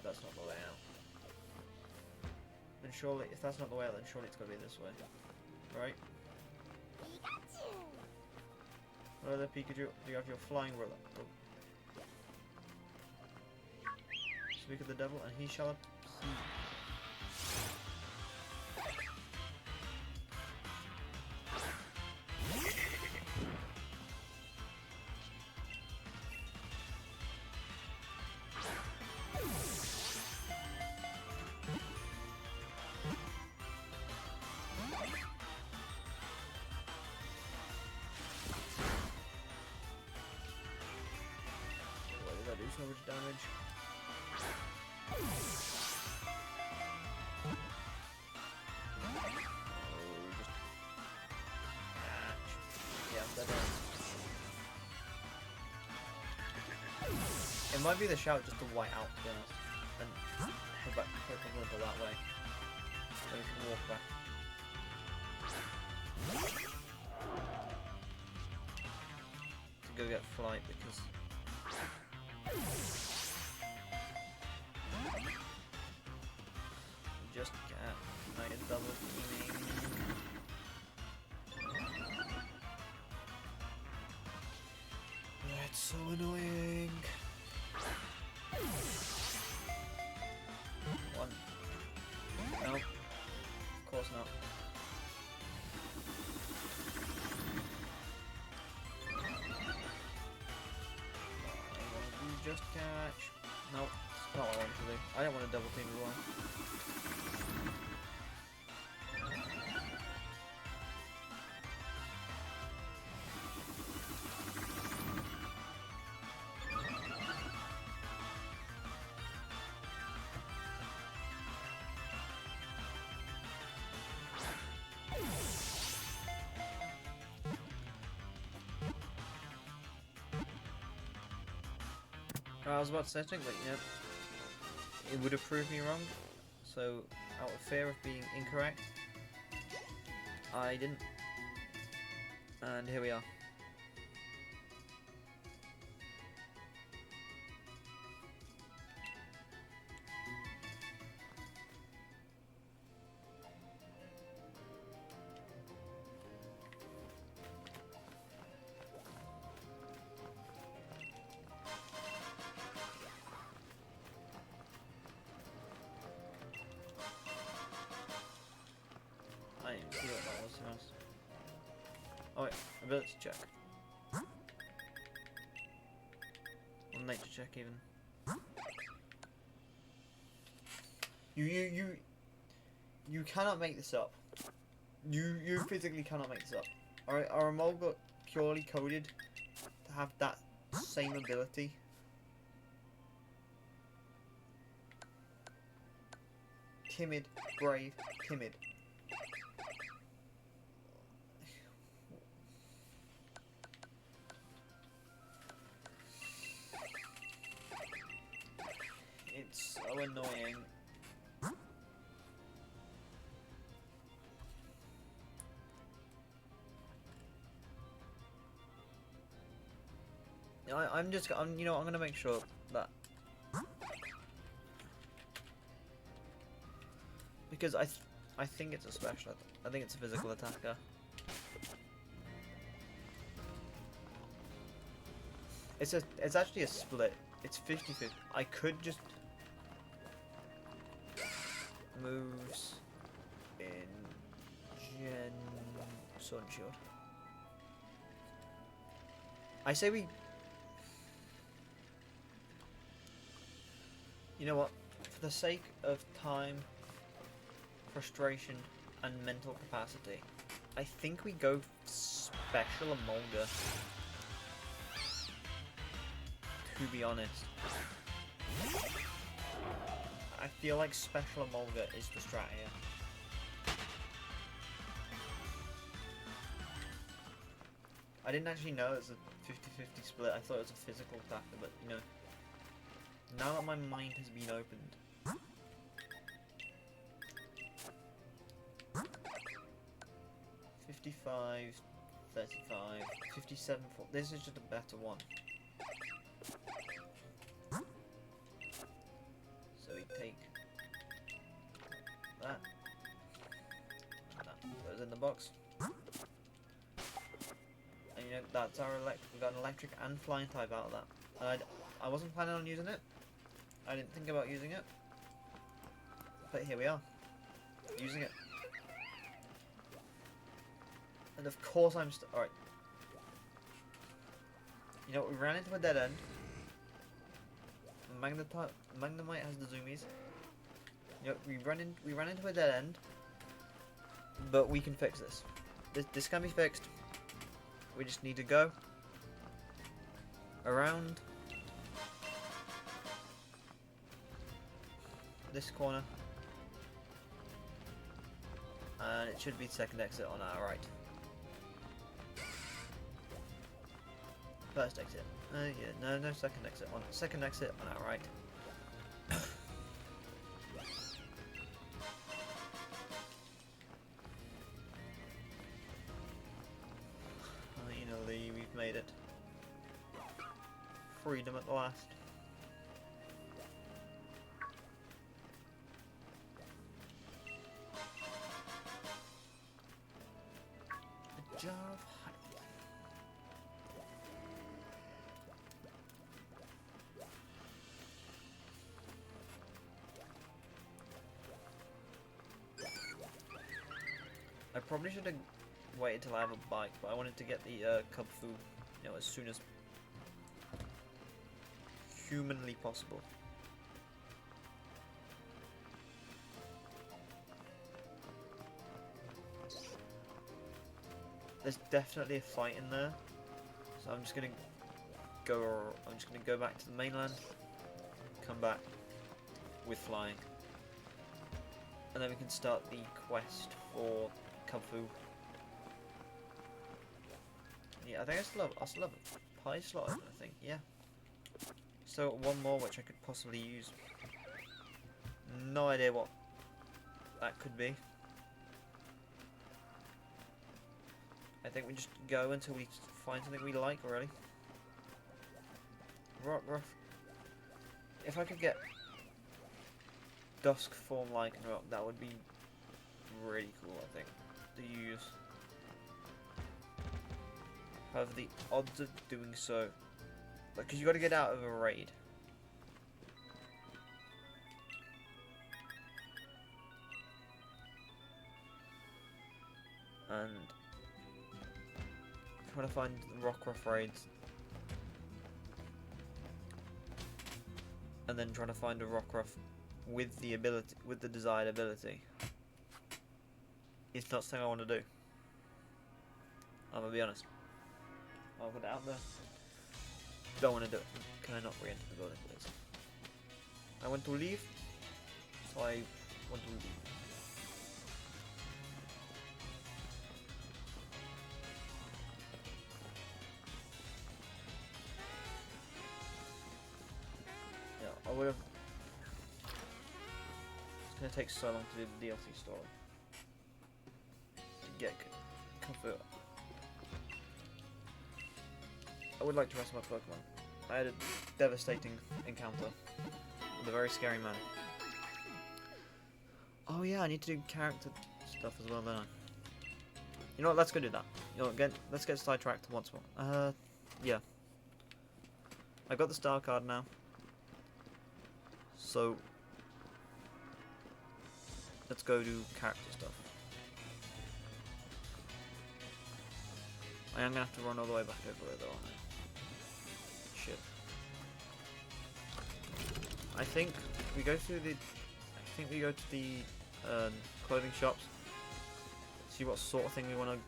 That's not the way out. Then surely, if that's not the way out, then surely it's got to be this way, right? What other Pikachu? Do you have your flying ruler? Oh. Speak of the devil, and he shall appease. Do so much damage. Oh, just catch. Yeah, that does. It might be the shout just to white out, to be honest, and head back to that way. So we can walk back. To go get flight because. Just cat, I get double teaming. That's so annoying. One. No. Of course not. Nope, it's not what I want to do. I don't want to double team as well. I was about to say something, but you know, it would have proved me wrong. So, out of fear of being incorrect, I didn't. And here we are. I didn't even see what that was, to be honest. Oh wait, ability check. Or nature check even. You cannot make this up. You physically cannot make this up. Alright, our mole got purely coded to have that same ability. Timid, brave, timid. It's so annoying. You know, I'm gonna make sure that, because I think it's a special. I think it's a physical attacker. It's actually a split. It's 50-50. I could just moves in Gen Sun Shield. I say we. You know what? For the sake of time, frustration, and mental capacity, I think we go Special Emolga. To be honest, I feel like Special Emolga is the strat here. I didn't actually know it was a 50-50 split. I thought it was a physical attacker, but you know, now that my mind has been opened, 55, 35, 57. This is just a better one. So we take that. That goes in the box. And you know, that's our we got an electric and flying type out of that. And I wasn't planning on using it. I didn't think about using it. But here we are. Using it. And of course I'm alright. You know what, we ran into a dead end. Magnemite has the zoomies. You know, we ran into a dead end. But we can fix this. This can be fixed. We just need to go around this corner, and it should be second exit on our right. First exit. Yeah, no second exit on our right. Finally, we've made it. Freedom at last. A jar of honey. I probably should have waited till I have a bike, but I wanted to get the cub food, you know, as soon as humanly possible. there's definitely a fight in there. So I'm just gonna go back to the mainland, come back with flying, and then we can start the quest for Kung Fu. Yeah, I think I still have a pie slot open, I think, yeah. So one more which I could possibly use. No idea what that could be. I think we just go until we find something we like already. Rock Ruff. If I could get Dusk Form Lycanroc, that would be really cool, I think, to use. However, the odds of doing so, because you got to get out of a raid. And trying to find the Rockruff raids, and then trying to find a Rockruff with the ability, with the desired ability. It's not something I want to do. I'm gonna be honest. I'll put it out there. Don't want to do it. Can I not re-enter the building, please? I want to leave, so I want to leave. Yeah, I would have. It's gonna take so long to do the DLC story. To get comfort. I would like to rest my Pokemon. I had a devastating encounter with a very scary man. Oh yeah, I need to do character stuff as well, don't I? You know what, let's go do that. You know what, let's get sidetracked once more. Yeah. I got the star card now. So let's go do character stuff. I am gonna have to run all the way back over it though, aren't I? Shit. I think we go through the. I think we go to the clothing shops. See what sort of thing we want to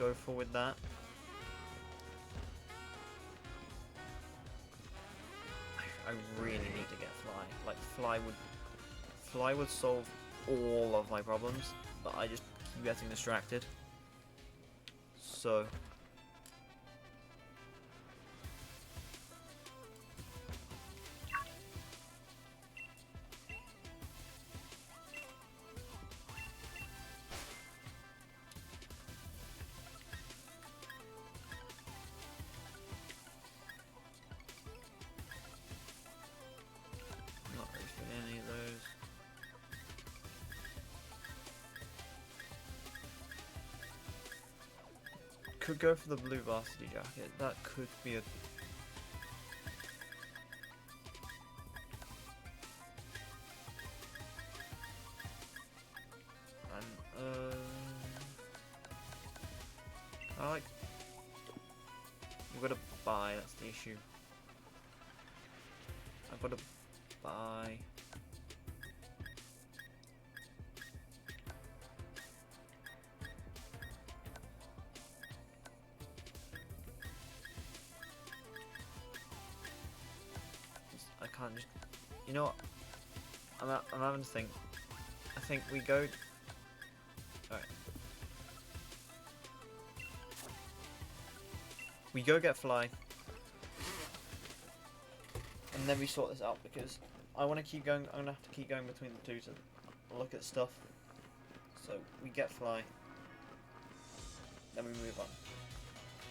go for with that. I really need to get Fly. Like Fly would solve all of my problems, but I just keep getting distracted. So. Not wasting any of those. Could go for the blue varsity jacket. That could be a. I like. We've got to buy. That's the issue. I've got to buy. I can't just. You know what? I'm having to think. I think we go. Alright. We go get Fly. And then we sort this out because I want to keep going. I'm gonna have to keep going between the two to look at stuff. So we get Fly. Then we move on.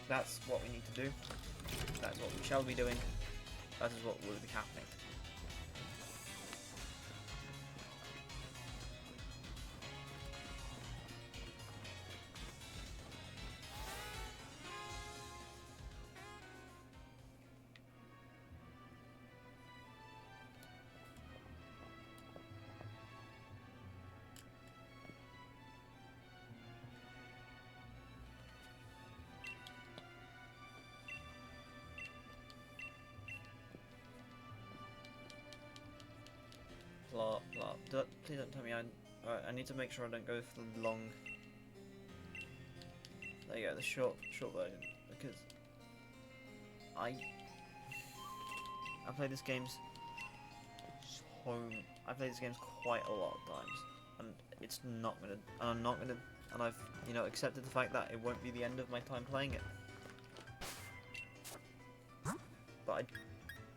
That's what we need to do. That's what we shall be doing. That is what will be happening. Blah blah. Please don't tell me I need to make sure I don't go for the long. there you go, the short version, because I played this games I've played this games quite a lot of times, and it's not gonna, and I'm not gonna, and I've, you know, accepted the fact that it won't be the end of my time playing it. But I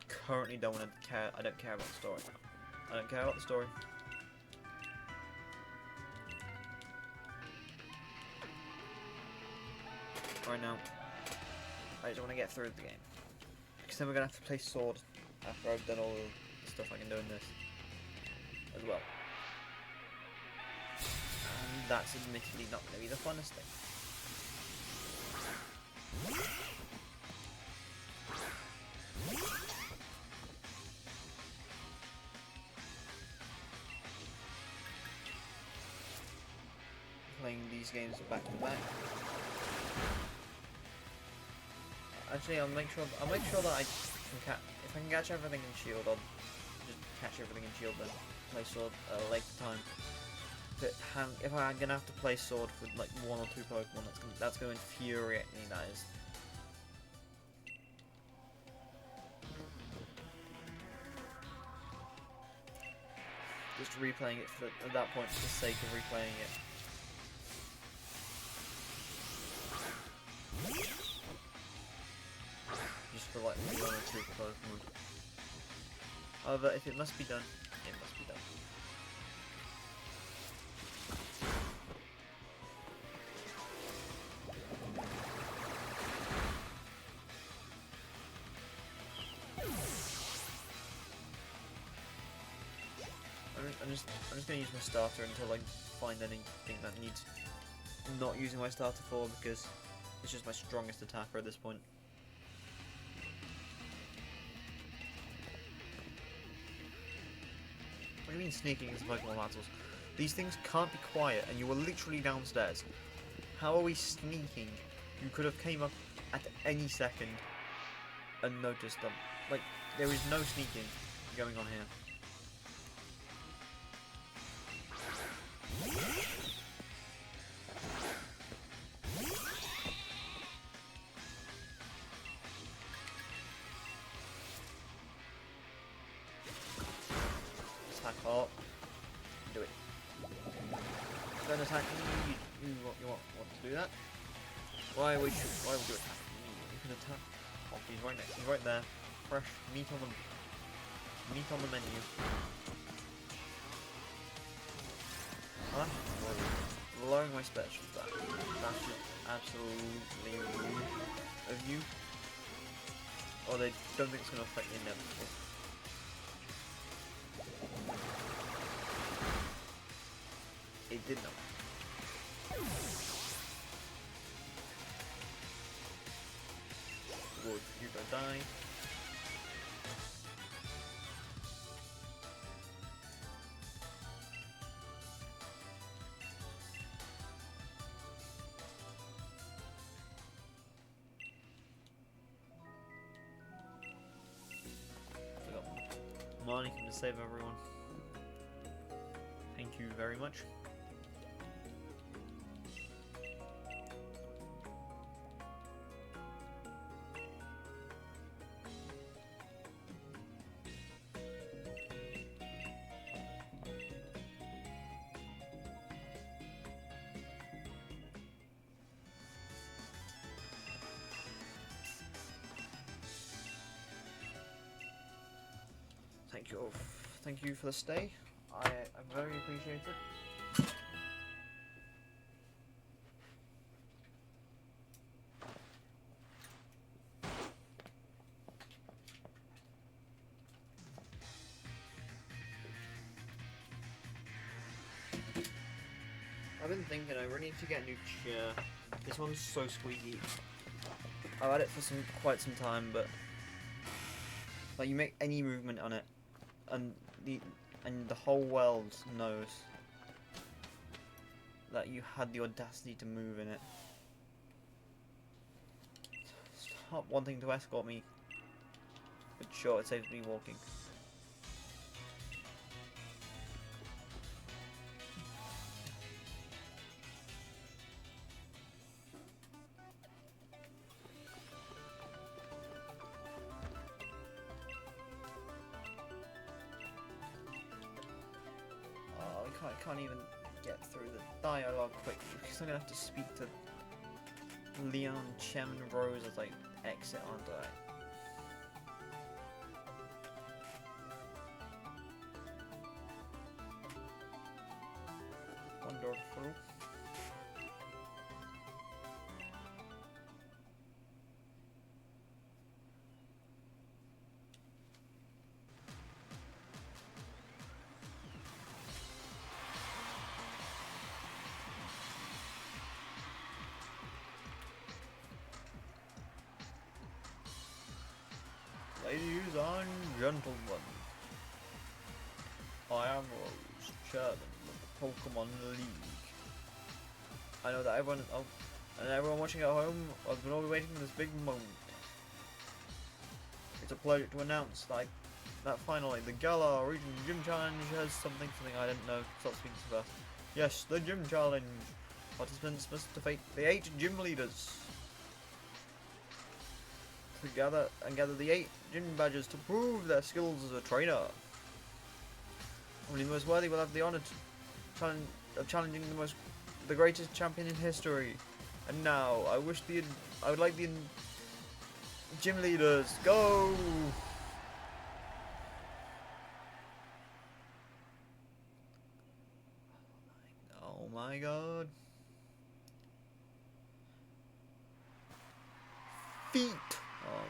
currently don't want to care. I don't care about the story. I don't care about the story. Right now, I just want to get through the game, because then we're gonna have to play sword after I've done all the stuff I can do in this as well. And that's admittedly not going to be the funnest thing. Playing these games back to back. Actually, I'll make sure that I can if I can catch everything in Shield, I'll just catch everything in Shield then play Sword at a later time. But if I'm gonna have to play Sword for like 1 or 2 Pokemon, that's gonna infuriate me. That is. Just replaying it at that point for the sake of replaying it. Just for like 1 or 2 Pokemon. However, if it must be done, it must be done. I'm just gonna use my starter until I find anything that needs not using my starter for, because it's just my strongest attacker at this point. What do you mean sneaking into Pokemon battles? These things can't be quiet, and you were literally downstairs. How are we sneaking? You could have came up at any second and noticed them. Like, there is no sneaking going on here. Attack up. Do it. Don't attack me. You want to do that? Why would you attack me? You can attack. Oh, he's right next. He's right there. Fresh meat on the menu. Huh? Lowering my special attack. That's just absolutely rude of you. Or they don't think it's going to affect the inevitable. It did not. Would you go die? Forgot Marnie can save everyone. Thank you very much. Thank you for the stay. I very appreciate it. I've been thinking I really need to get a new chair. This one's so squeaky. I've had it for quite some time, but like you make any movement on it, and the whole world knows that you had the audacity to move in it. Stop wanting to escort me. But sure, it saves me walking. I can't even get through the dialogue quickly because I'm gonna have to speak to Leon, Chem, and Rose as I exit, aren't I? Wonderful. Ladies and gentlemen, I am Rose, chairman of the Pokemon League. I know that everyone, and everyone watching at home, I've been all waiting for this big moment. It's a pleasure to announce that finally the Galar Region Gym Challenge has something I didn't know. Stop speaking so fast. Yes, the Gym Challenge. Participants must defeat the 8 gym leaders to gather the 8 gym badges to prove their skills as a trainer. Only the most worthy will have the honour of challenging the greatest champion in history. And now, I would like the gym leaders go. Oh my god. Feet. Oh,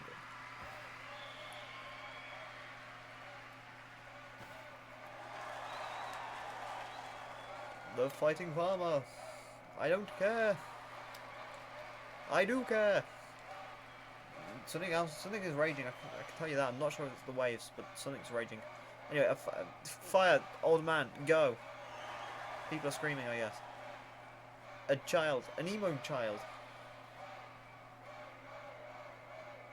good. The fighting farmer. I don't care. I do care. Something is raging. I can tell you that. I'm not sure if it's the waves, but something's raging. Anyway, fire, old man, go. People are screaming, I guess. A child, an emo child.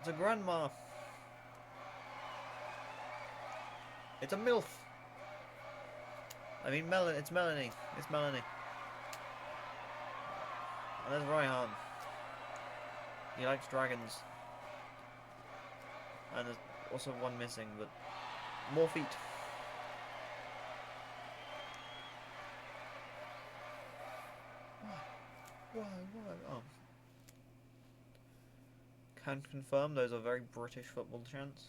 It's a grandma. It's a MILF. I mean, it's Melanie. It's Melanie. And there's Raihan. He likes dragons. And there's also one missing, but more feet. Why? Oh. Can confirm those are very British football chants.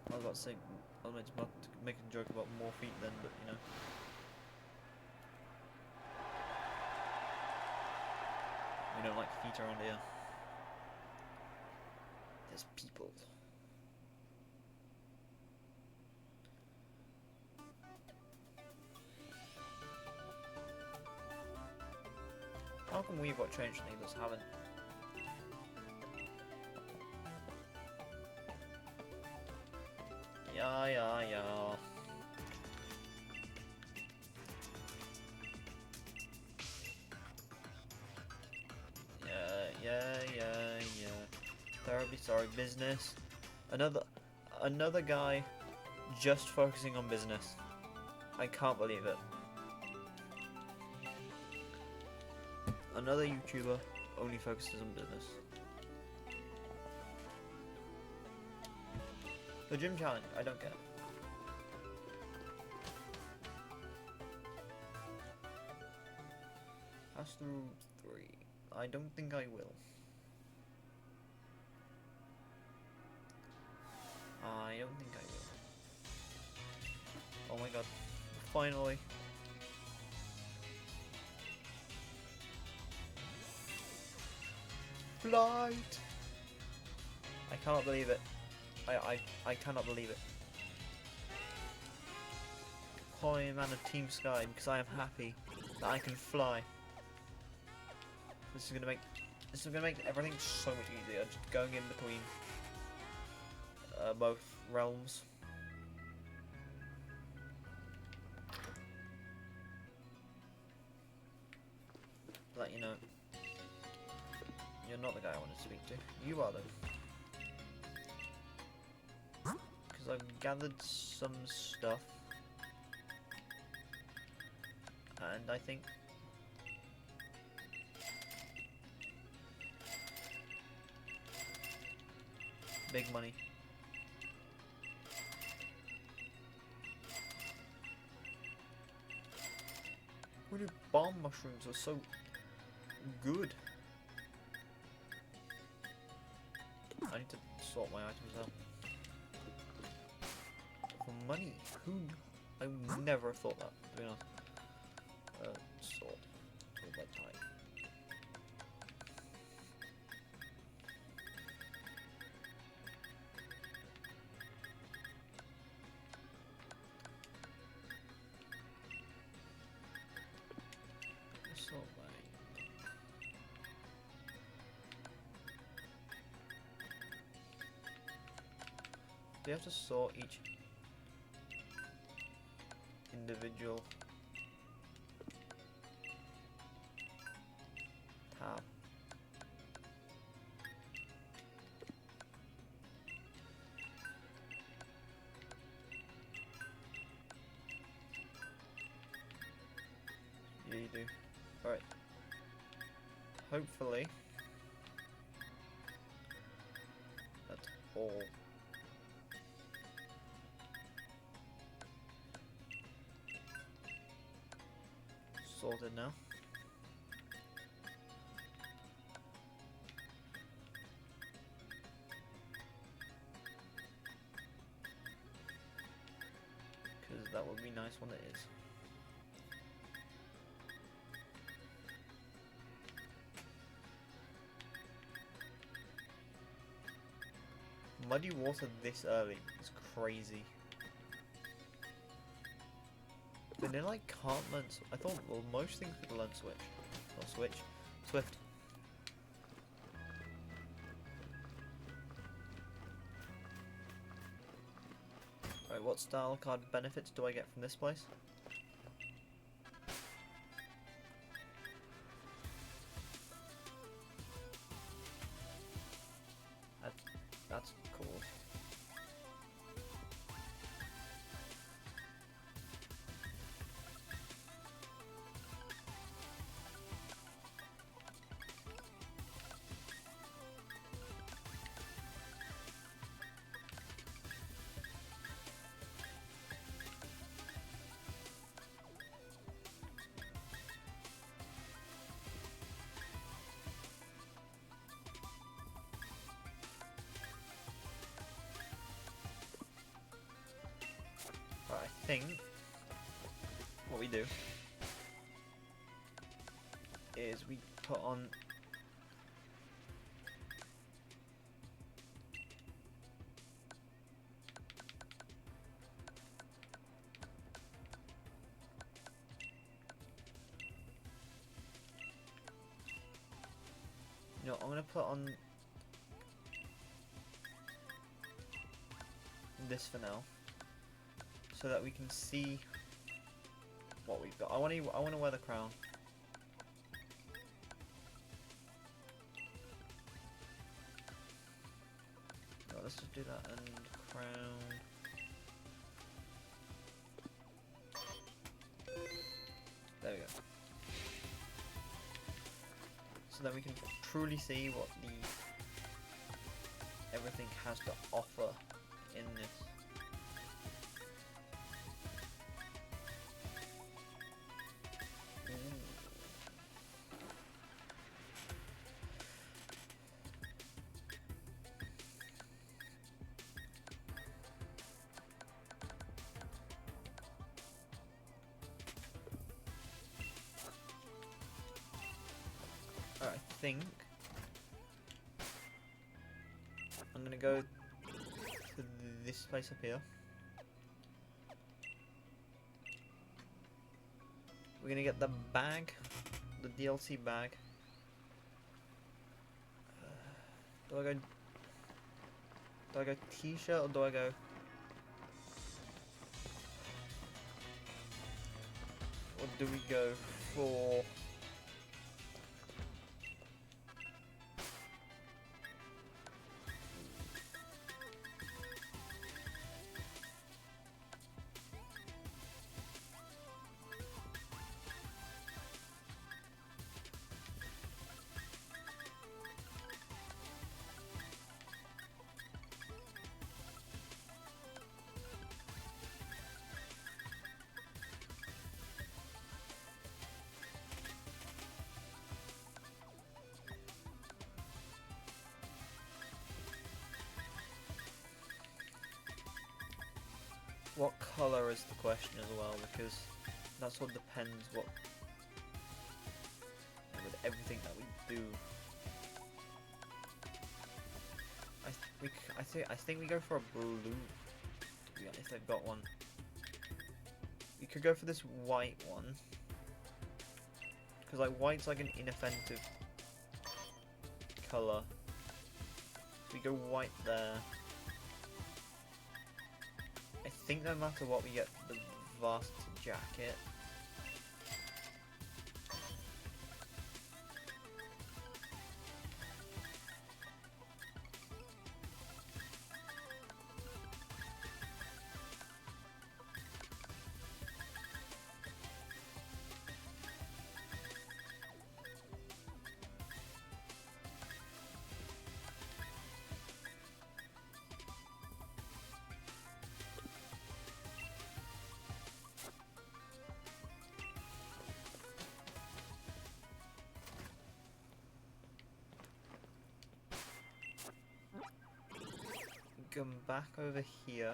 I was about to say, I was about to make a joke about more feet then, but you know. We don't like feet around here. There's people. How come we've got changed and others haven't? Yeah. Yeah. Therapy, sorry, business. Another guy just focusing on business. I can't believe it. Another YouTuber only focuses on business. The gym challenge, I don't get it. Pass through 3. I don't think I will. I don't think I will. Oh my god. Finally. Flight! I cannot believe it. I cannot believe it. I am on a Team Sky because I am happy that I can fly. This is gonna make everything so much easier. Just going in between both realms. Let you know, you're not the guy I wanted to speak to. You are though. Because I've gathered some stuff. And I think big money. many bomb mushrooms are so good. I need to sort my items out. For money? Who? I would never have thought that, to be honest. Sort. Tool by type. Sort by... Do you have to sort each individual tab? Yeah, you do. Alright. Hopefully that's all. Sorted now. Because that would be nice when it is. Muddy water this early is crazy. Vanilla can't learn. I thought, well, most things could learn Switch. Or Switch. Swift. Right, what style card benefits do I get from this place? That's cool. Right, I think what we do is we put on I'm gonna put on this for now, so that we can see what we've got. I want to wear the crown. No, let's just do that and crown. There we go. So then we can truly see what everything has to offer in this. Alright, I think I'm gonna go to this place up here. We're gonna get the bag, the DLC bag. Do I go t-shirt or do I go? Or do we go for? what colour is the question as well, because that sort of depends what with everything that we do. I think we go for a blue. To be honest, I've got one. We could go for this white one, because like white's like an inoffensive colour. We go white there. I think no matter what we get the varsity jacket. Come back over here.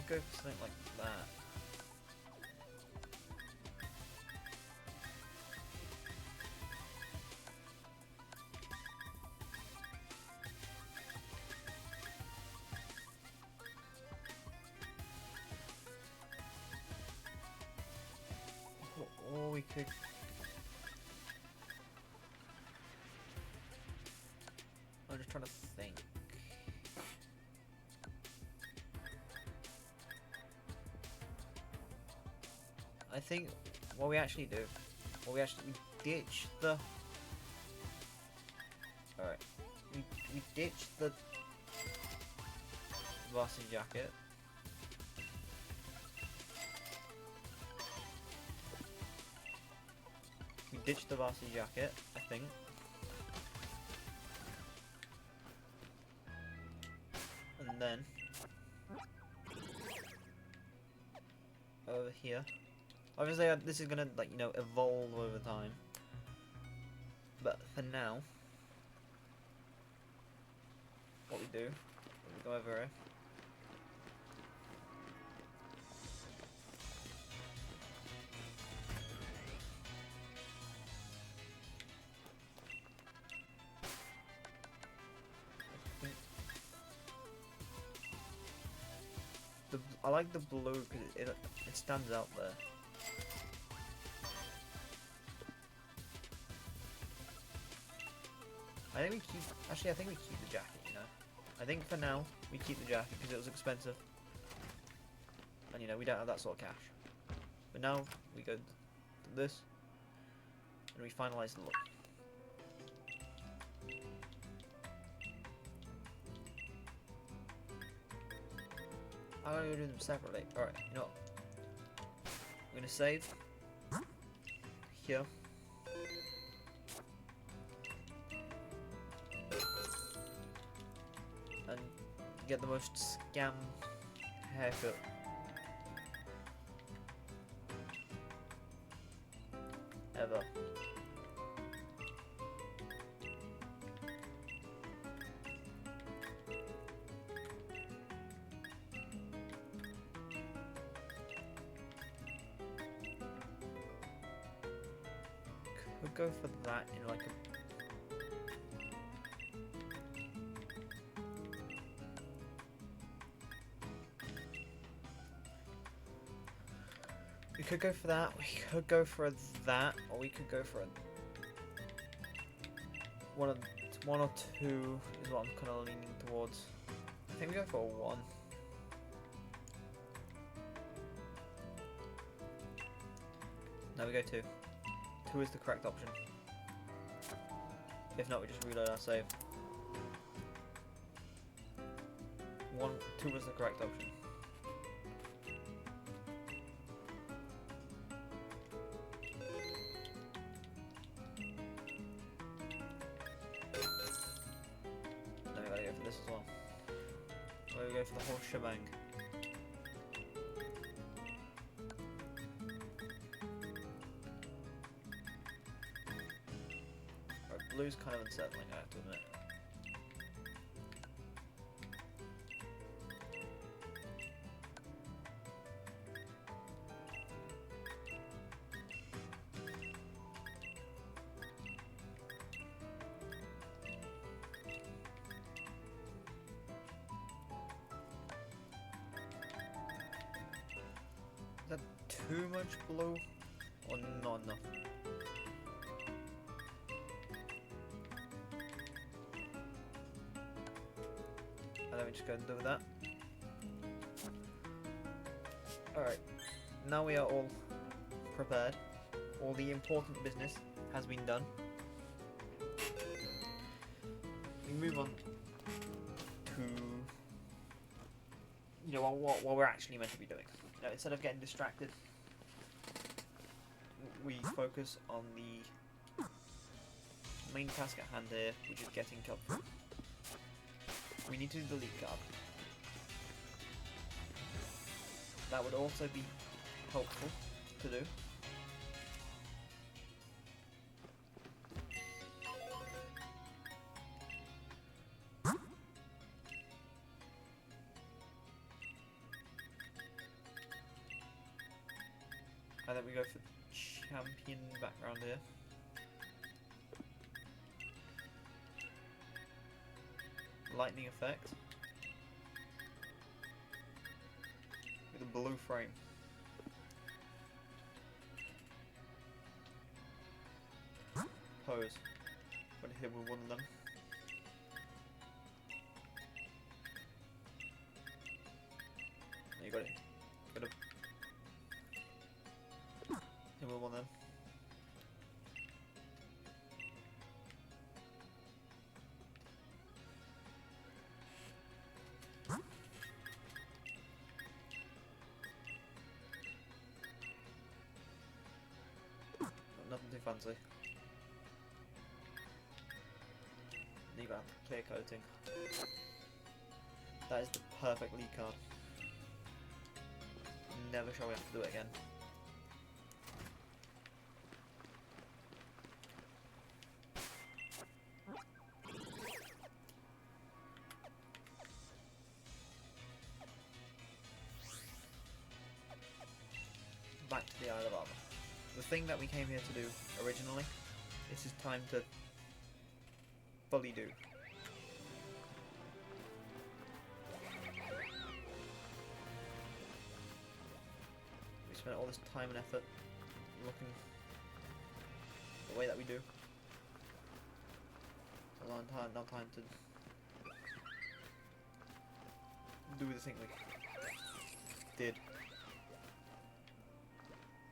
Go for something like that. Or we could... I'm just trying to think. I think what we actually do, we ditch the. Alright, we ditch the varsity jacket. We ditch the varsity jacket, I think. And then over here. Obviously, this is gonna, like, you know, evolve over time. But for now, what we do, we go over here. I like the blue because it stands out there. I think we keep... Actually, I think we keep the jacket, you know. I think for now, we keep the jacket because it was expensive. And, you know, we don't have that sort of cash. But now, we go to this. And we finalise the look. I'm going to do them separately. Alright, you know what? I'm going to save. Here. And get the most scam haircut ever. Could go for that in like a... We could go for that, we could go for that, or we could go for a... One or two is what I'm kind of leaning towards. I think we go for a one. Now we go 2. 2 is the correct option. If not, we just reload our save. 2 was the correct option. Now we gotta go for this as well. Now we go for the whole shebang. Right, blue's kind of unsettling, I have to admit. Is that too much blue or not enough? And then we just go and do that. Alright, now we are all prepared. All the important business has been done. We move on to, you know, what we're actually meant to be doing. You know, instead of getting distracted, we focus on the main task at hand here, which is getting top 3. We need to do the lead card. That would also be helpful to do. And then we go for champion background here. Lightning effect. With a blue frame. Pose. When hit with one of them. You got it. Got it. Hit with one of them. Nothing too fancy. Leave out clear coating. That is the perfect lead card. Never shall we have to do it again. Back to the Isle of Armor. The thing that we came here to do originally, this is time to fully do. We spent all this time and effort looking the way that we do. So now time to do the thing we did.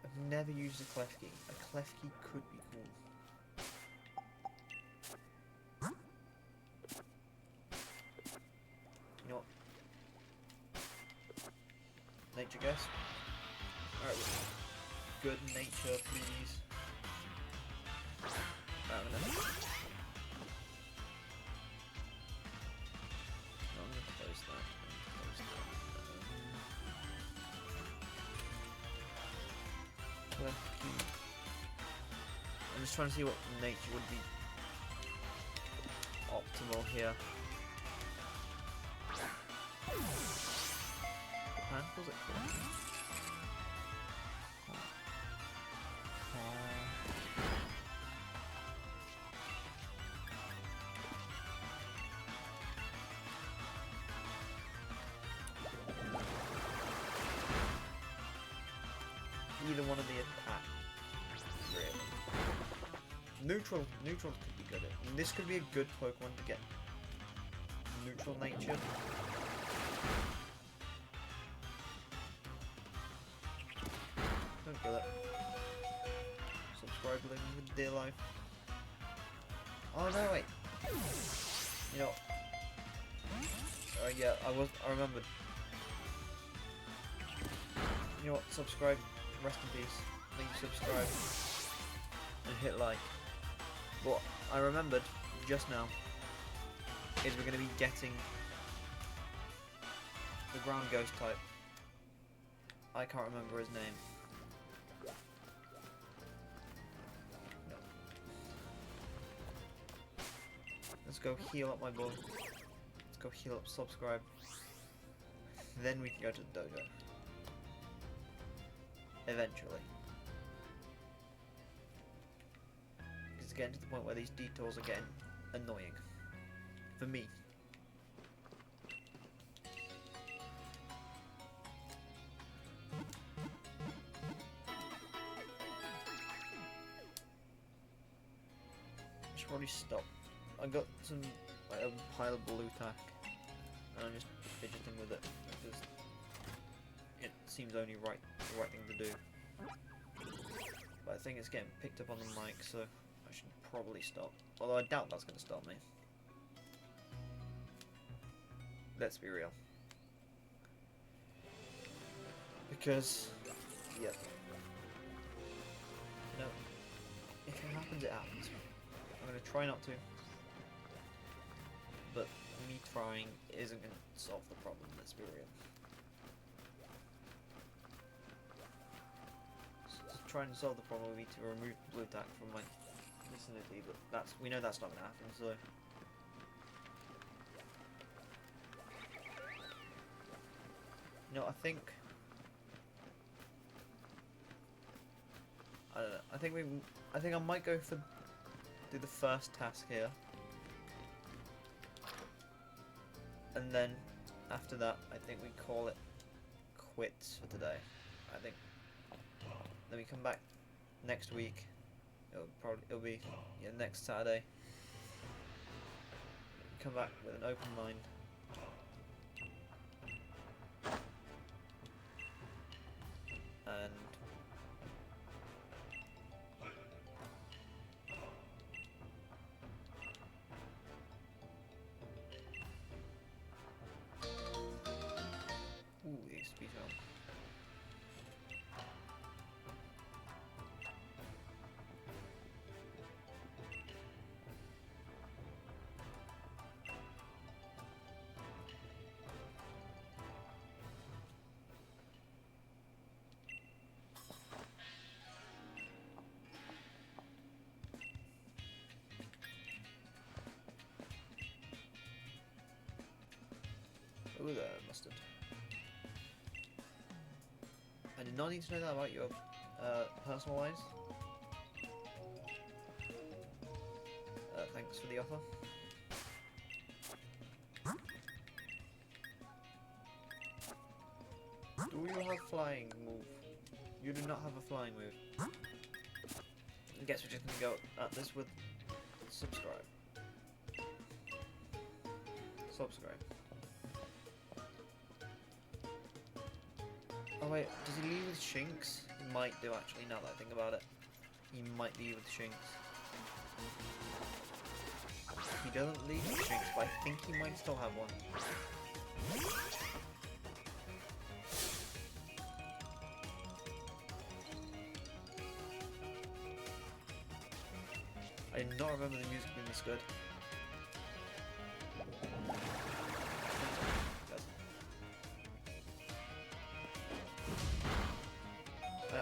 I've never used a clef key. A clef key could be cool. You know what? Nature guess. Alright, good nature, please. Alright, I'm gonna close that. I'm just trying to see what nature would be optimal here. What was it called? Either one of the attack. Really. Neutral could be good. This could be a good Pokemon to get neutral nature. Don't kill it. struggling with dear life. Oh no, wait. You know. Yeah, I remembered. You know what? Subscribe. Rest in peace. Please subscribe and hit like. What I remembered just now is we're going to be getting the ground ghost type. I can't remember his name. No. Let's go heal up my boy. Let's go heal up, subscribe. Then we can go to the dojo. Eventually. It's getting to the point where these detours are getting annoying. For me. I should probably stop. I got some like a pile of blue tack and I'm just fidgeting with it because it seems only the right thing to do. But I think it's getting picked up on the mic, so I should probably stop. Although I doubt that's going to stop me. Let's be real. Because, yeah. No. If it happens, it happens. I'm going to try not to. But me trying isn't going to solve the problem, let's be real. So trying to solve the problem, we need to remove blue tack from my vicinity, but we know that's not going to happen, so... No, I think I don't know. I think I might go for do the first task here, and then after that, I think we call it quits for today. I think then we come back next week. It'll be next Saturday. Come back with an open mind. And ooh, the XP film. Ooh, there, mustard. I did not need to know that about your personal lives. Thanks for the offer. Do you have flying move? You do not have a flying move. I guess we're just gonna go at this with subscribe. Subscribe. Oh wait, does he leave with Shinx? He might do actually, now that I think about it. He might leave with Shinx. He doesn't leave with Shinx, but I think he might still have one. I do not remember the music being this good.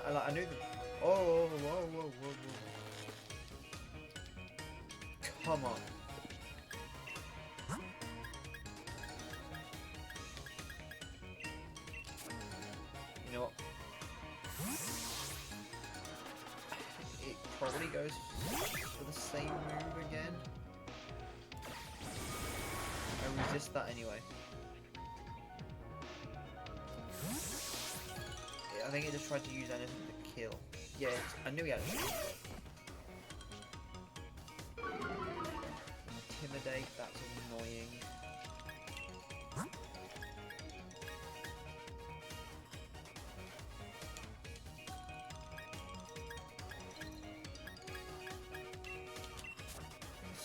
I knew the... Oh, whoa. Come on. You know what? It probably goes for the same move again. I resist that anyway. I think it just tried to use anything to kill. Yeah, I knew he had a shield. Intimidate, that's annoying.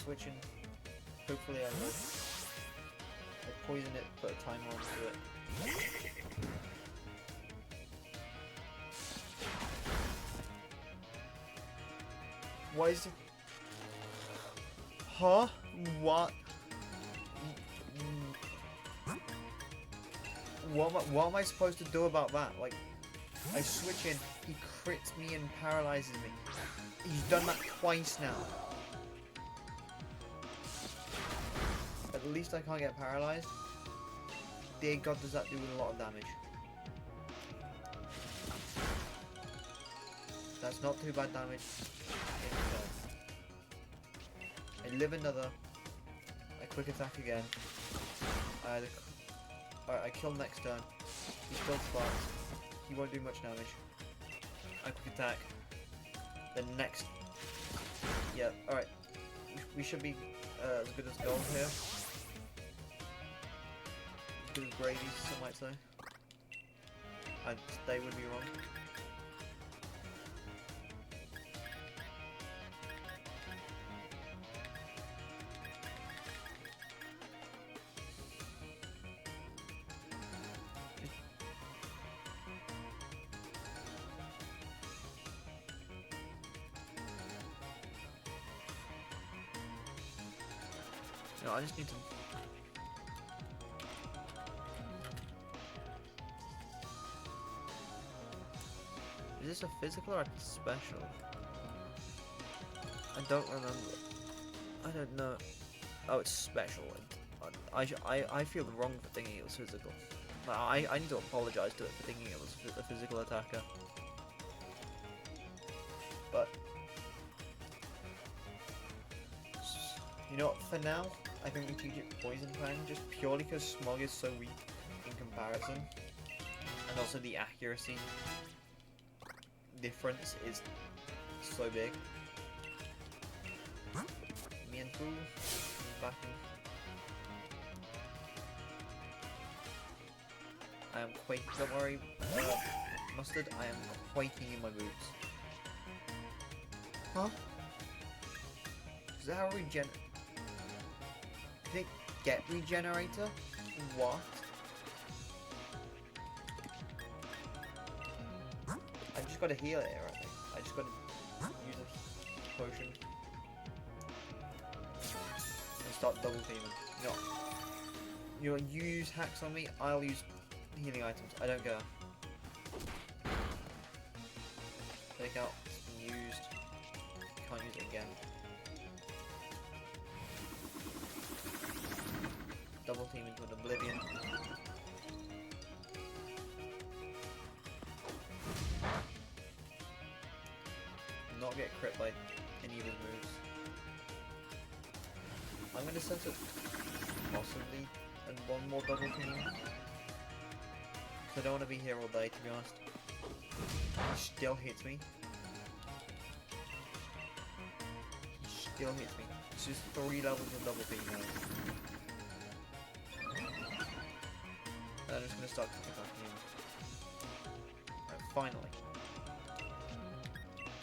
switching. Hopefully I will. I poison it, put a timer onto it. Why is it? Huh? What? What am I supposed to do about that? Like, I switch in, he crits me and paralyzes me. He's done that twice now. At least I can't get paralyzed. Dear God, does that do a lot of damage? That's not too bad damage. I live another. I quick attack again. Alright, I kill next turn. He still sparks. He won't do much damage. I quick attack. The next. Yeah, alright. We should be as good as gold here. As good as gravy, some might say. They would be wrong. No, I just need to. Is this a physical or a special? I don't remember. I don't know. Oh, it's special. I feel wrong for thinking it was physical. I need to apologize to it for thinking it was a physical attacker. But you know what? For now, I think we keep it Poison Fang just purely because Smog is so weak in comparison, and also the accuracy difference is so big. Me and Pooh back in. I am quaking. Don't worry, Mustard. I am quaking in my boots. Huh? Is that how regen? Did it get regenerator? What? I just gotta heal it here, I think. I just gotta use a potion. And start double teaming. No. You use hacks on me, I'll use healing items. I don't care. Take out. It's been used. Can't use it again. Double team into an oblivion. Not get crit by any of his moves. I'm gonna set up possibly and one more double team. Cause I don't want to be here all day, to be honest. He still hits me. He still hits me. It's just 3 levels of double team now. And I'm just gonna start attacking him. Right, finally.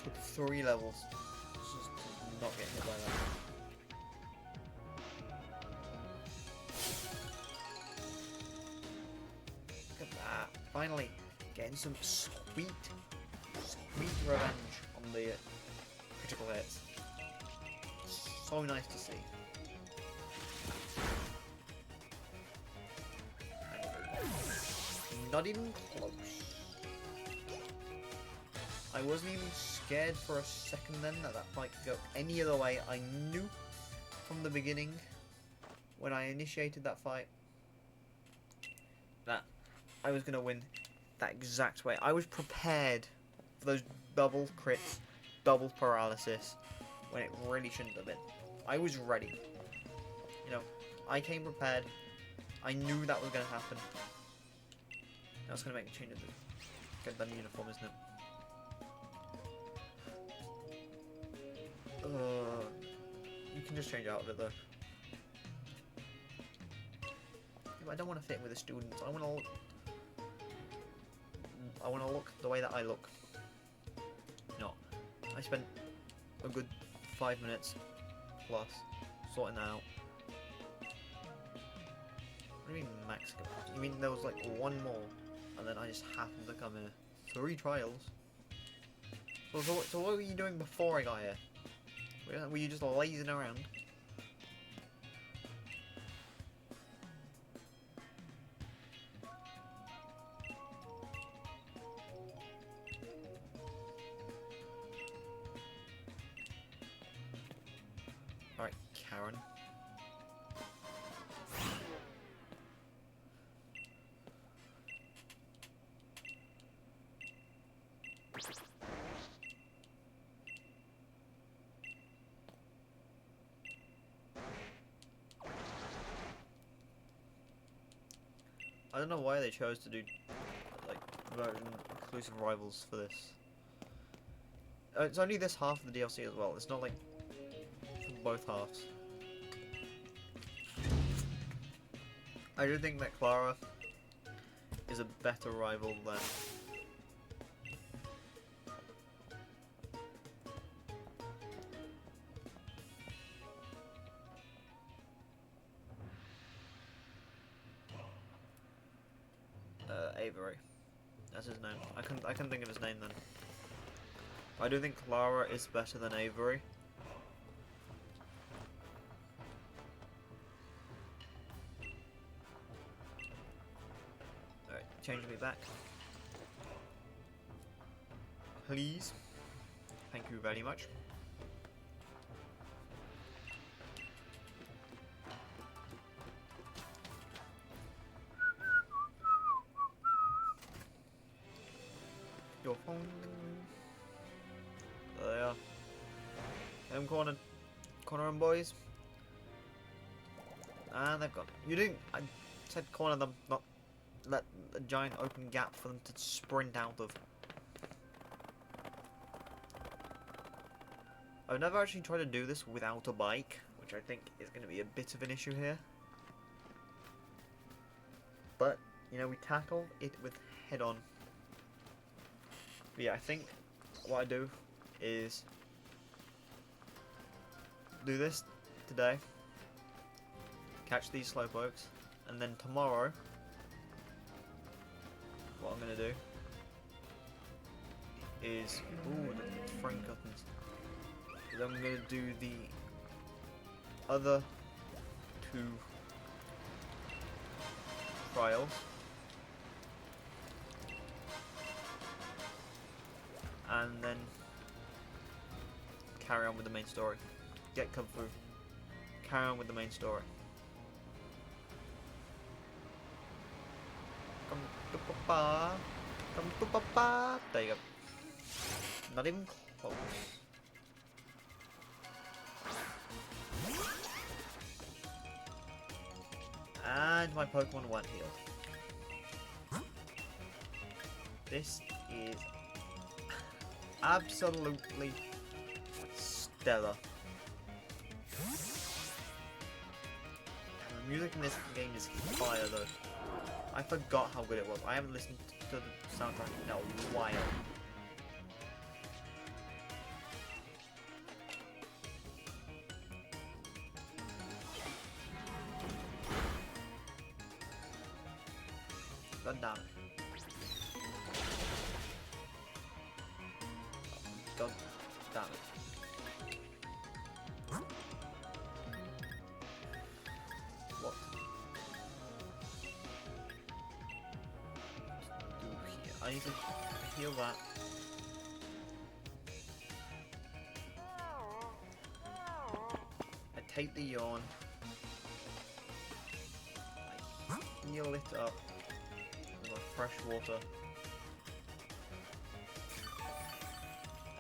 Took 3 levels. Just to not get hit by that. Look at that. Finally, getting some sweet revenge on the critical hits. So nice to see. Not even close. I wasn't even scared for a second then that fight could go any other way. I knew from the beginning, when I initiated that fight, that I was going to win that exact way. I was prepared for those double crits, double paralysis, when it really shouldn't have been. I was ready. You know, I came prepared. I knew that was going to happen. That's going to make a change of the goddamn uniform, isn't it? You can just change out of it though. I don't want to fit in with the students. I want to look the way that I look. No, I spent a good 5 minutes plus sorting that out. What do you mean max? You mean there was like one more, and then I just happened to come here? 3 trials. So what were you doing before I got here? Were you just lazing around? Alright, Karen. I don't know why they chose to do like version exclusive rivals for this. It's only this half of the DLC as well. It's not like for both halves. I do think that Clara is a better rival than Avery. That's his name. I couldn't think of his name then. I do think Clara is better than Avery. Alright, change me back. Please. Thank you very much. Your phone. There they are. Them corner them boys. And they've gone. You didn't. I said corner them, not let a giant open gap for them to sprint out of. I've never actually tried to do this without a bike, which I think is going to be a bit of an issue here. But, you know, we tackle it with head on. But yeah, I think what I do is do this today, catch these slowpokes, and then tomorrow, what I'm going to do is, ooh, the frame cuttings. Then I'm going to do the other 2 trials. And then carry on with the main story. Get Kung Fu. Carry on with the main story. Come to Papa. Come to Papa. There you go. Not even close. And my Pokemon weren't healed. This is absolutely stellar. And the music in this game is fire though. I forgot how good it was. I haven't listened to the soundtrack in a while. God damn it. God damn it. What? Do here. I need to heal that. I take the yawn. I heal it up. Fresh water,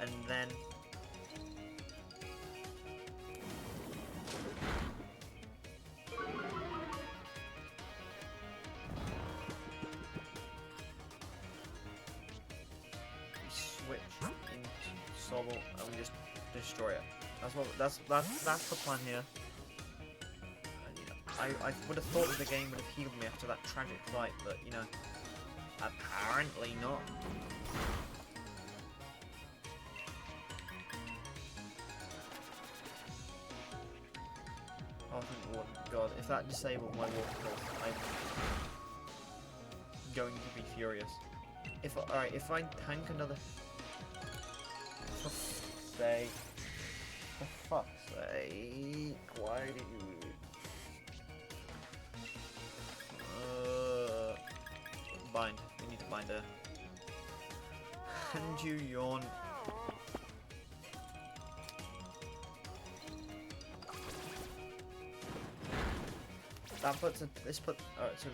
and then we switch into Sobble and we just destroy it. That's the plan here. And, you know, I would have thought that the game would have healed me after that tragic fight, but you know. Apparently not. if that disabled my waterfall, I'm going to be furious. Alright, if I tank another... For fuck's sake, why do you... Bind. We need to bind her. And you yawn. That puts it. This put. Alright, so.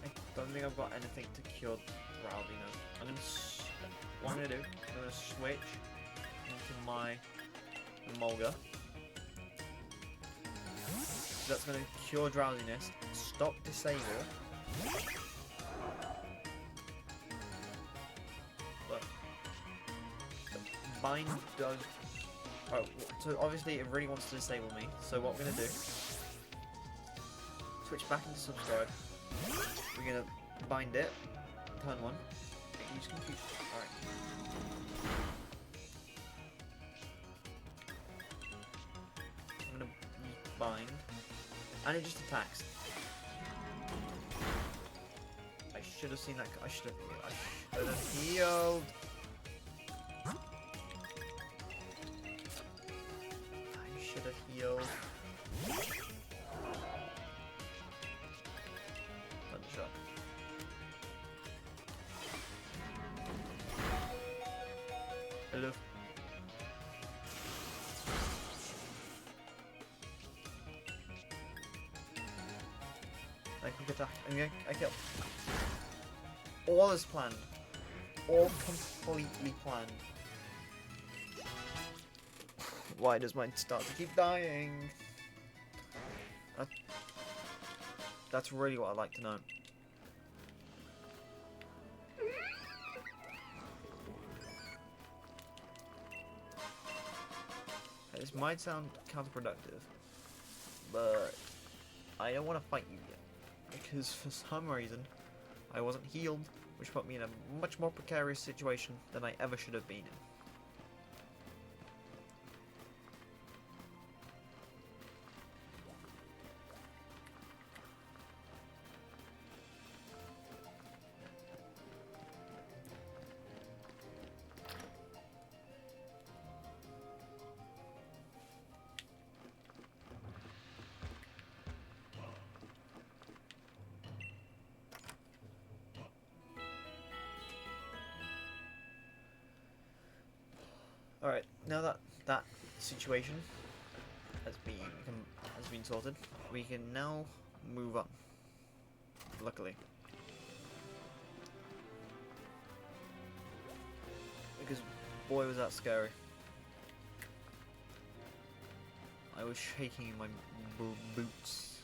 I don't think I've got anything to cure Rowdiness. What I'm gonna do, I'm gonna switch into my Mulga. That's going to cure drowsiness, stop disable, but the bind does... Oh, so obviously it really wants to disable me, so what we're going to do, switch back into subscribe, we're going to bind it, turn 1, use confusion, alright. I'm going to use bind. And it just attacks. I should have seen that. I should have healed. I should have healed. Gunshot. Hello. Quick attack. I kill. All is planned. All completely planned. Why does mine start to keep dying? That's really what I'd like to know. This might sound counterproductive, but I don't want to fight you yet. Because for some reason, I wasn't healed, which put me in a much more precarious situation than I ever should have been in. Alright, now that that situation has been sorted, we can now move on. Luckily. Because boy was that scary. I was shaking in my boots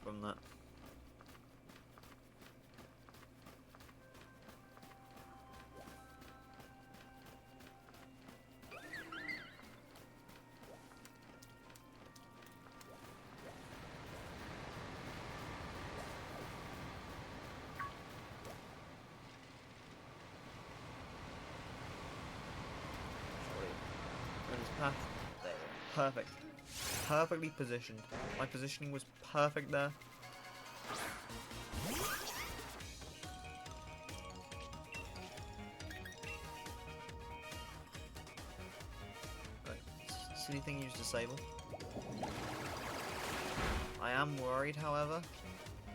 from that. Path. There. Perfect. Perfectly positioned. My positioning was perfect there. Right. Silly thing used disable. I am worried, however,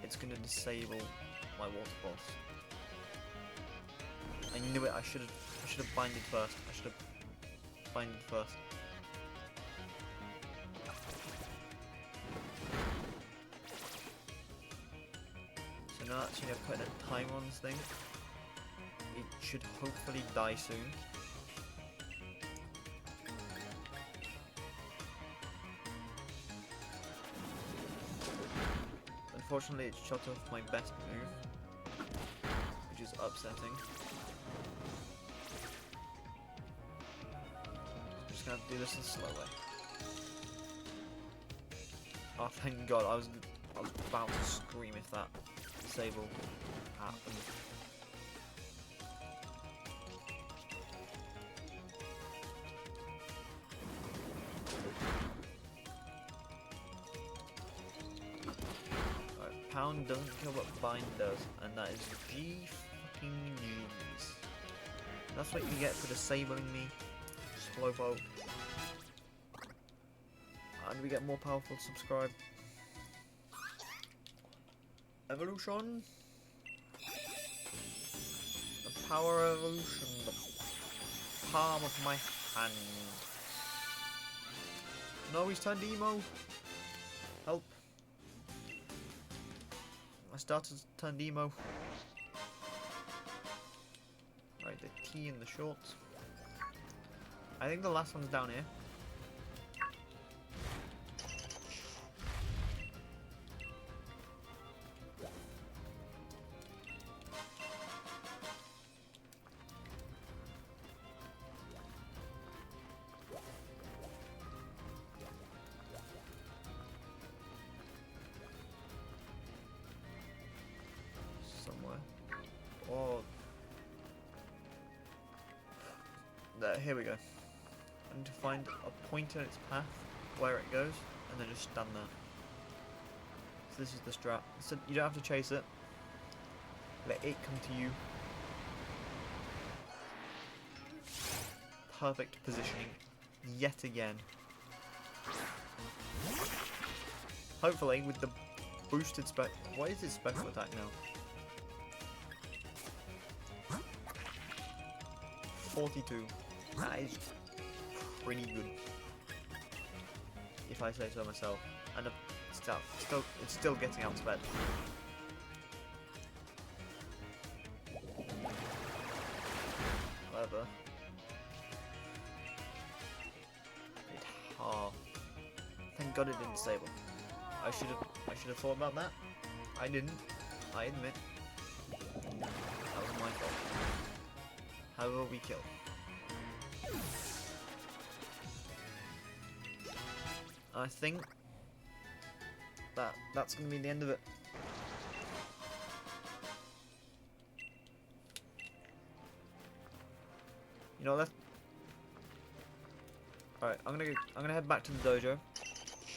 it's going to disable my waterfalls. I knew it. I should have binded first. I should have binded first. So now that's, putting a timer on this thing. It should hopefully die soon. Unfortunately, it shot off my best move, which is upsetting. Just gonna have to do this in a slow way. Oh, thank God! I was about to scream if that disable happened. Bound doesn't kill what Bind does, and that is G fucking G's. That's what you get for disabling me, Slowpoke. And we get more powerful subscribe. Evolution. The power evolution. The palm of my hand. No, he's turned emo. Help. My starter's turned emo. Right, the T and the shorts. I think the last one's down here. Somewhere. Oh. There, here we go. I need to find a point in its path where it goes, and then just stand there. So this is the strat. So you don't have to chase it. Let it come to you. Perfect positioning, yet again. Hopefully, with the boosted spec. What is his special attack now? 42. That is pretty good, if I say so myself. And it's still getting outsped. However, thank God it didn't disable. I should have thought about that. I didn't. I admit. That was my fault. However, we kill. I think that's going to be the end of it. You know what? Alright, I'm gonna head back to the dojo,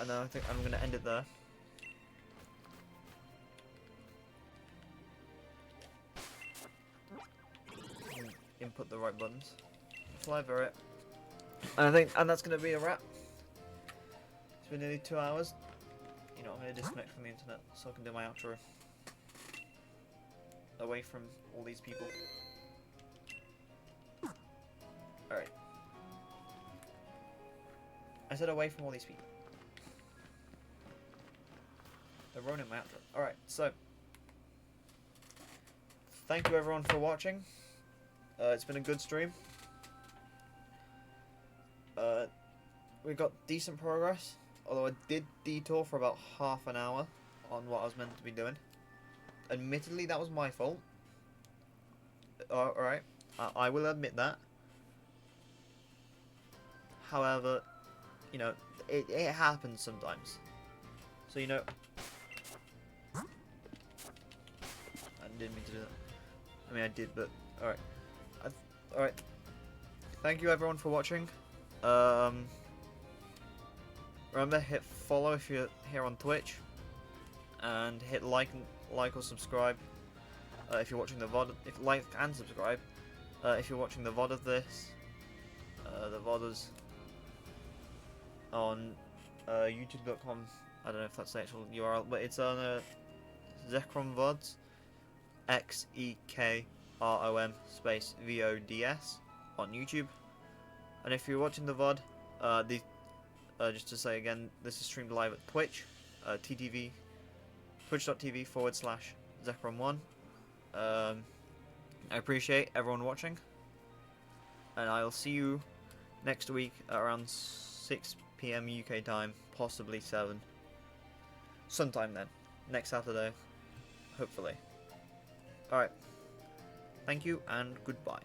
and then I think I'm gonna end it there. Input the right buttons. Fly over it. And that's gonna be a wrap. It's been nearly 2 hours. You know, I'm gonna disconnect from the internet so I can do my outro. Away from all these people. Alright. I said away from all these people. They're ruining my outro. Alright, so. Thank you everyone for watching. It's been a good stream. We got decent progress. Although I did detour for about half an hour on what I was meant to be doing. Admittedly, that was my fault. Alright, I will admit that. However, you know, it happens sometimes. So, you know, I didn't mean to do that. I mean, I did, but alright. Alright. Thank you everyone for watching. Remember, hit follow if you're here on Twitch. And hit like or subscribe if you're watching the VOD. Like and subscribe if you're watching the VOD of this. The VODs on youtube.com. I don't know if that's the actual URL, but it's on Zekrom VODs. XEKROM space VODS on YouTube. And if you're watching the VOD, just to say again, this is streamed live at Twitch, twitch.tv/Zekrom1. I appreciate everyone watching, and I'll see you next week at around 6 PM UK time, possibly 7. Sometime then, next Saturday, hopefully. Alright, thank you and goodbye.